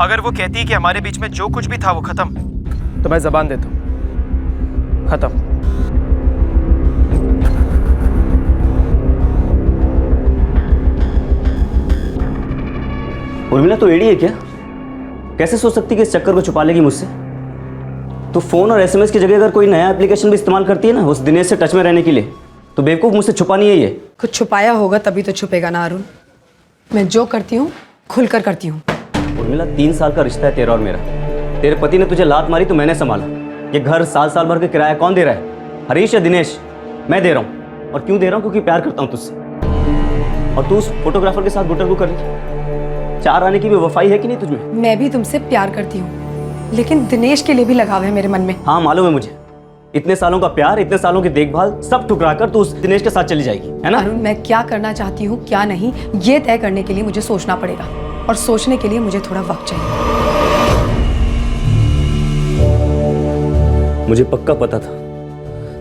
अगर वो कहती है कि हमारे बीच में जो कुछ भी था वो खत्म, तो मैं जबान देता हूँ, खत्म। उर्मिला तो एडी है क्या? कैसे सोच सकती कि इस चक्कर को छुपा लेगी मुझसे? तो फोन और एसएमएस की जगह अगर कोई नया एप्लीकेशन भी इस्तेमाल करती है ना उस दिनेश से टच में रहने के लिए, तो बेवकूफ मुझसे छुपा नहीं है ये। कुछ छुपाया होगा तभी तो छुपेगा ना अरुण। मैं जो करती हूँ खुलकर करती हूँ। उर्मिला 3 साल का रिश्ता है तेरा और मेरा। तेरे पति ने तुझे लात मारी तो मैंने संभाला। ये घर साल भर का किराया कौन दे रहा है? हरीश या दिनेश? मैं दे रहा हूँ। और क्यों दे रहा हूँ? क्योंकि प्यार करता हूँ तुझसे। और तू उस फोटोग्राफर के साथ गुटरगू कर रही। 4 आने की भी वफाई है कि नहीं तुझमें? मैं भी तुमसे प्यार करती हूँ, लेकिन दिनेश के लिए भी लगाव है मेरे मन में। हाँ मालूम है मुझे। इतने सालों का प्यार, इतने सालों की देखभाल सब ठुकरा कर तू उस दिनेश के साथ चली जाएगी, है ना? अरुण, मैं क्या करना चाहती हूँ क्या नहीं, ये तय करने के लिए मुझे सोचना पड़ेगा, और सोचने के लिए मुझे थोड़ा वक्त चाहिए। मुझे पक्का पता था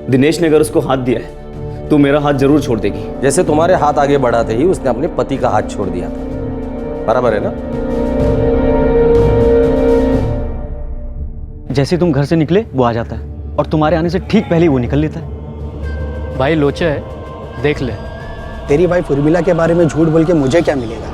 दिनेश ने अगर उसको हाथ दिया है तो मेरा हाथ जरूर छोड़ देगी। जैसे तुम्हारे हाथ आगे बढ़ाते ही उसने अपने पति का हाथ छोड़ दिया था। बराबर है ना? जैसे तुम घर से निकले वो आ जाता है, और तुम्हारे आने से ठीक पहले ही वो निकल लेता है। भाई लोचा है, देख ले। तेरी वाइफ उर्मिला के बारे में झूठ बोल के मुझे क्या मिलेगा?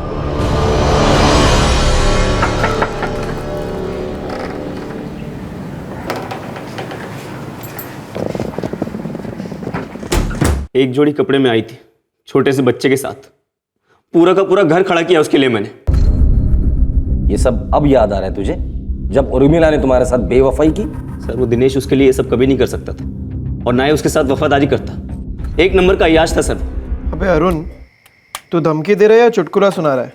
एक जोड़ी कपड़े में आई थी छोटे से बच्चे के साथ, पूरा का पूरा घर खड़ा किया उसके लिए मैंने। ये सब अब याद आ रहा है तुझे, जब उर्मिला ने तुम्हारे साथ बेवफाई की? सर वो दिनेश उसके लिए ये सब कभी नहीं कर सकता था, और ना ही उसके साथ वफादारी करता। 1 नंबर का अय्याश था सर। अबे अरुण, तू धमकी दे रहा है या चुटकुला सुना रहा है?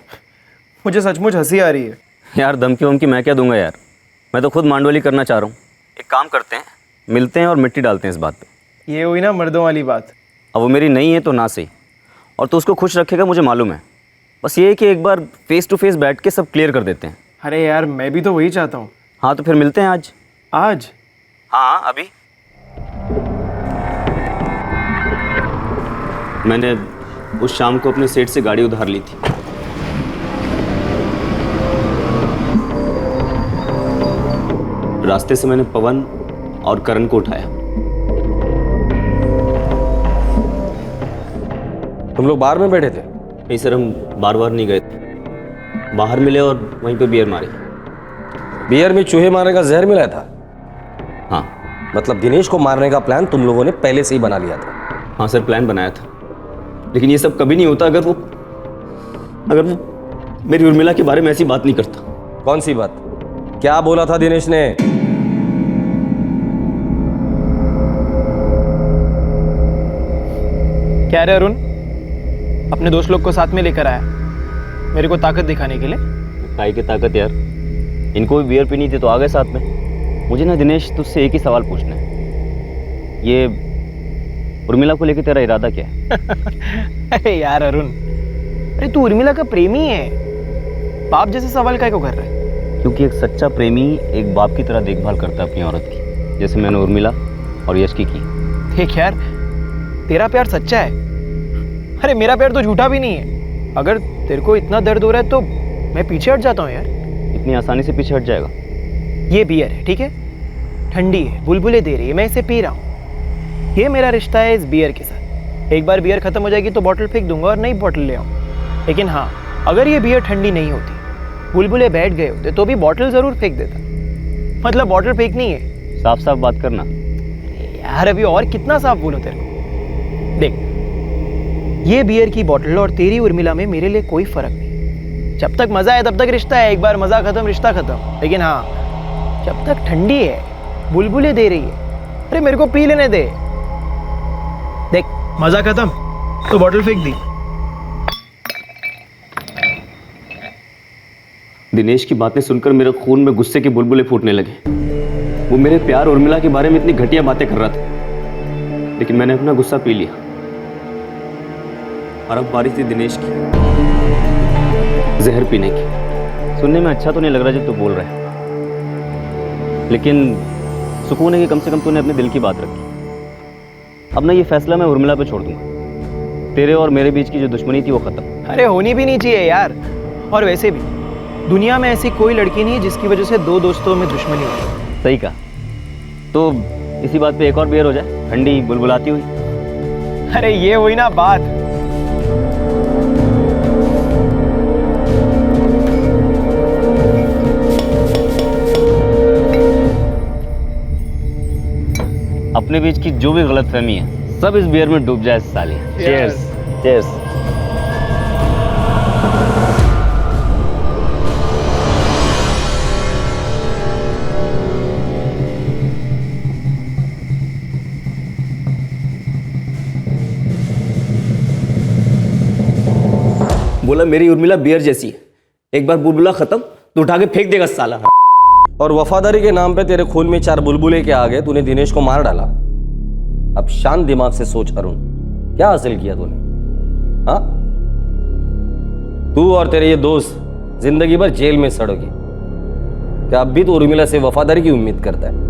मुझे सचमुच हंसी आ रही है। यार धमकी वमकी मैं क्या दूंगा यार, मैं तो खुद मांडवली करना चाह रहा हूँ। एक काम करते हैं, मिलते हैं और मिट्टी डालते हैं इस बात पे। ये हुई ना मर्दों वाली बात। अब वो मेरी नहीं है तो ना सही, और तो उसको खुश रखेगा मुझे मालूम है। बस ये है कि एक बार फेस टू फेस बैठ के सब क्लियर कर देते हैं। अरे यार मैं भी तो वही चाहता हूँ। हाँ तो फिर मिलते हैं आज। आज? हाँ अभी। मैंने उस शाम को अपने सेठ से गाड़ी उधार ली थी। रास्ते से मैंने पवन और करण को उठाया। तुम लोग बार में बैठे थे? नहीं सर, हम बार नहीं गए थे, बाहर मिले और वहीं पे बियर मारी। बियर में चूहे मारने का जहर मिला था? हाँ। मतलब दिनेश को मारने का प्लान तुम लोगों ने पहले से ही बना लिया था? हाँ सर, प्लान बनाया था, लेकिन ये सब कभी नहीं होता अगर वो मेरी उर्मिला के बारे में ऐसी बात नहीं करता। कौन सी बात? क्या बोला था दिनेश ने? क्या रे अरुण, अपने दोस्त लोग को साथ में लेकर आया मेरे को ताकत दिखाने के लिए? काहे की ताकत यार, इनको भी बियर पीनी थी तो आ गए साथ में। मुझे ना दिनेश तुझसे एक ही सवाल पूछना है, ये उर्मिला को लेकर तेरा इरादा क्या है? अरे यार अरुण, अरे तू उर्मिला का प्रेमी है, बाप जैसे सवाल काय को कर रहा है? क्योंकि एक सच्चा प्रेमी एक बाप की तरह देखभाल करता है अपनी औरत की, जैसे मैंने उर्मिला और यश की। देख यार, तेरा प्यार सच्चा है, अरे मेरा प्यार तो झूठा भी नहीं है। अगर तेरे को इतना दर्द हो रहा है तो मैं पीछे हट जाता हूँ यार। इतनी आसानी से पीछे हट जाएगा? ये बियर है, ठीक है, ठंडी है, बुलबुले दे रही है, मैं इसे पी रहा हूँ। ये मेरा रिश्ता है इस बियर के साथ। एक बार बियर खत्म हो जाएगी तो बॉटल फेंक दूंगा और नई बॉटल ले आऊँ। लेकिन हाँ, अगर ये बियर ठंडी नहीं होती, बुलबुले बैठ गए होते, तो भी बॉटल जरूर फेंक देता। मतलब बॉटल फेंकनी है। साफ साफ बात करना यार, अभी और कितना साफ बोलूं तेरे को? देख, ये बियर की बॉटल और तेरी उर्मिला में मेरे लिए कोई फर्क नहीं। जब तक मजा है तब तक रिश्ता है, एक बार मजा खत्म रिश्ता खत्म। लेकिन हाँ, जब तक ठंडी है, बुलबुले दे रही है, अरे मेरे को पी लेने दे। देख, मजा खत्म तो बॉटल फेंक दी। दिनेश की बातें सुनकर मेरे खून में गुस्से के बुलबुले फूटने लगे। वो मेरे प्यार उर्मिला के बारे में इतनी घटिया बातें कर रहा था, लेकिन मैंने अपना गुस्सा पी लिया। और अब बारी थी दिनेश की जहर पीने की। सुनने में अच्छा तो नहीं लग रहा जब तू बोल रहा है, लेकिन सुकून है कि कम से कम तूने अपने दिल की बात रखी। अब ना ये फैसला मैं उर्मिला पे छोड़ दूंगा। तेरे और मेरे बीच की जो दुश्मनी थी वो खत्म। अरे होनी भी नहीं चाहिए यार। और वैसे भी दुनिया में ऐसी कोई लड़की नहीं है जिसकी वजह से दो दोस्तों में दुश्मनी हो। सही कहा। तो इसी बात पे एक और बियर हो जाए, ठंडी बुलबुलाती हुई। अरे ये हुई ना बात। अपने बीच की जो भी गलतफहमी है सब इस बियर में डूब जाए साले। चीयर्स। चीयर्स। बोला मेरी उर्मिला बियर जैसी है, एक बार बुलबुला खत्म तो उठा के फेंक देगा साला। और वफादारी के नाम पे तेरे खून में 4 बुलबुले के आगे तूने दिनेश को मार डाला। अब शांत दिमाग से सोच अरुण, क्या हासिल किया तूने? हाँ, तू और तेरे ये दोस्त जिंदगी भर जेल में सड़ोगे। क्या अब भी तो उर्मिला से वफादारी की उम्मीद करता है?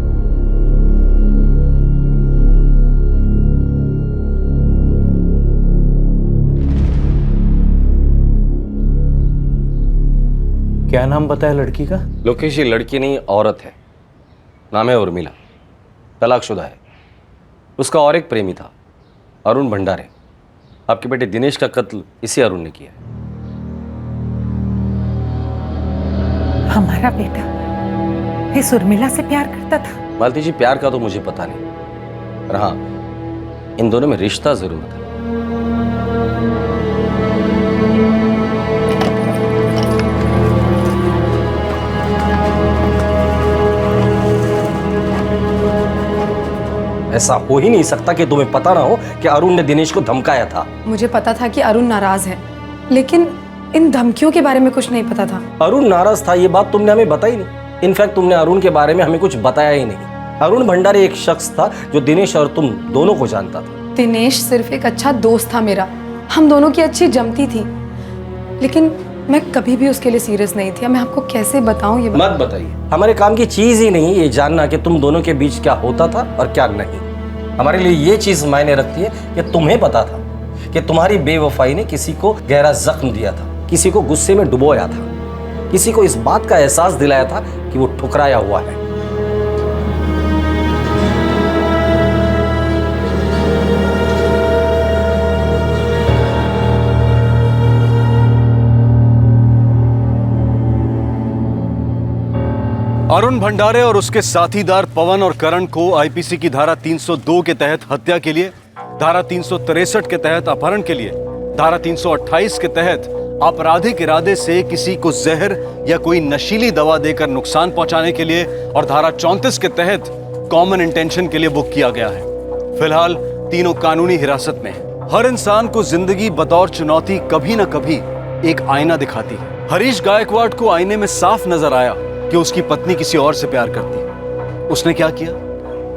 क्या नाम बताया लड़की का? लोकेश, ये लड़की नहीं औरत है, नाम है उर्मिला, तलाकशुदा है। उसका और एक प्रेमी था, अरुण भंडारे। आपके बेटे दिनेश का कत्ल इसी अरुण ने किया। हमारा बेटा इस उर्मिला से प्यार करता था? मालती जी, प्यार का तो मुझे पता नहीं, पर हाँ, इन दोनों में रिश्ता जरूर था। ऐसा हो ही नहीं सकता कि तुम्हें पता ना हो कि अरुण ने दिनेश को धमकाया था। मुझे पता था कि अरुण नाराज है, लेकिन इन धमकियों के बारे में कुछ नहीं पता था। अरुण नाराज था ये बात तुमने हमें बताई नहीं। इनफैक्ट तुमने अरुण के बारे में हमें कुछ बताया ही नहीं। अरुण भंडारे एक शख्स था जो दिनेश और तुम दोनों को जानता था। दिनेश सिर्फ एक अच्छा दोस्त था मेरा, हम दोनों की अच्छी जमती थी, लेकिन मैं कभी भी उसके लिए सीरियस नहीं थी। मैं आपको कैसे बताऊं ये मत बताइए, हमारे काम की चीज ही नहीं ये जानना कि तुम दोनों के बीच क्या होता था और क्या नहीं। हमारे लिए ये चीज मायने रखती है कि तुम्हें पता था कि तुम्हारी बेवफाई ने किसी को गहरा जख्म दिया था, किसी को गुस्से में डुबोया था, किसी को इस बात का एहसास दिलाया था कि वो ठुकराया हुआ है। अरुण भंडारे और उसके साथीदार पवन और करण को आईपीसी की धारा 302 के तहत हत्या के लिए, धारा 363 के तहत अपहरण के लिए, धारा 328 के तहत आपराधिक इरादे से किसी को जहर या कोई नशीली दवा देकर नुकसान पहुंचाने के लिए और धारा 34 के तहत कॉमन इंटेंशन के लिए बुक किया गया है। फिलहाल तीनों कानूनी हिरासत में हैं। हर इंसान को जिंदगी बतौर चुनौती कभी न कभी एक आईना दिखाती है। हरीश गायकवाड़ को आईने में साफ नजर आया कि उसकी पत्नी किसी और से प्यार करती है। उसने क्या किया?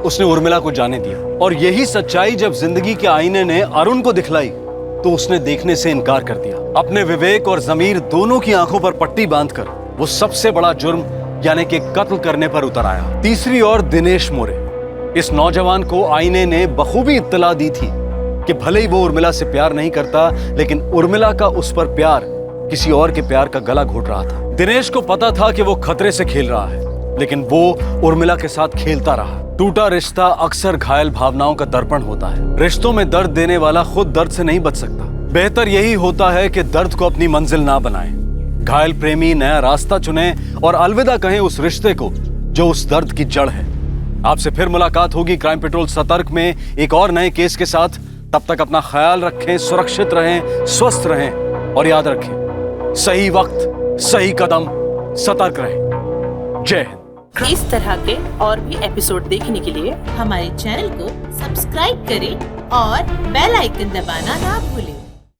उसने उर्मिला को जाने दिया। और यही सच्चाई जब जिंदगी के आईने ने अरुण को दिखलाई तो उसने देखने से इनकार कर दिया। अपने विवेक और जमीर दोनों की आंखों पर पट्टी बांधकर वो सबसे बड़ा जुर्म यानी कि कत्ल करने पर उतर आया। तीसरी ओर दिनेश मोरे, इस नौजवान को आईने ने बखूबी इत्तला दी थी कि भले ही वो उर्मिला से प्यार नहीं करता, लेकिन उर्मिला का उस पर प्यार किसी और के प्यार का गला घोट रहा था। दिनेश को पता था कि वो खतरे से खेल रहा है, लेकिन वो उर्मिला के साथ खेलता रहा। टूटा रिश्ता अक्सर घायल भावनाओं का दर्पण होता है। रिश्तों में दर्द देने वाला खुद दर्द से नहीं बच सकता। बेहतर यही होता है कि दर्द को अपनी मंजिल ना बनाएं। घायल प्रेमी नया रास्ता चुने और अलविदा कहें उस रिश्ते को जो उस दर्द की जड़ है। आपसे फिर मुलाकात होगी क्राइम पेट्रोल सतर्क में एक और नए केस के साथ। तब तक अपना ख्याल रखें, सुरक्षित रहें, स्वस्थ रहें और याद रखें, सही वक्त, सही कदम, सतर्क रहें। जय हिंद। इस तरह के और भी एपिसोड देखने के लिए हमारे चैनल को सब्सक्राइब करें और बेल आइकन दबाना ना भूलें।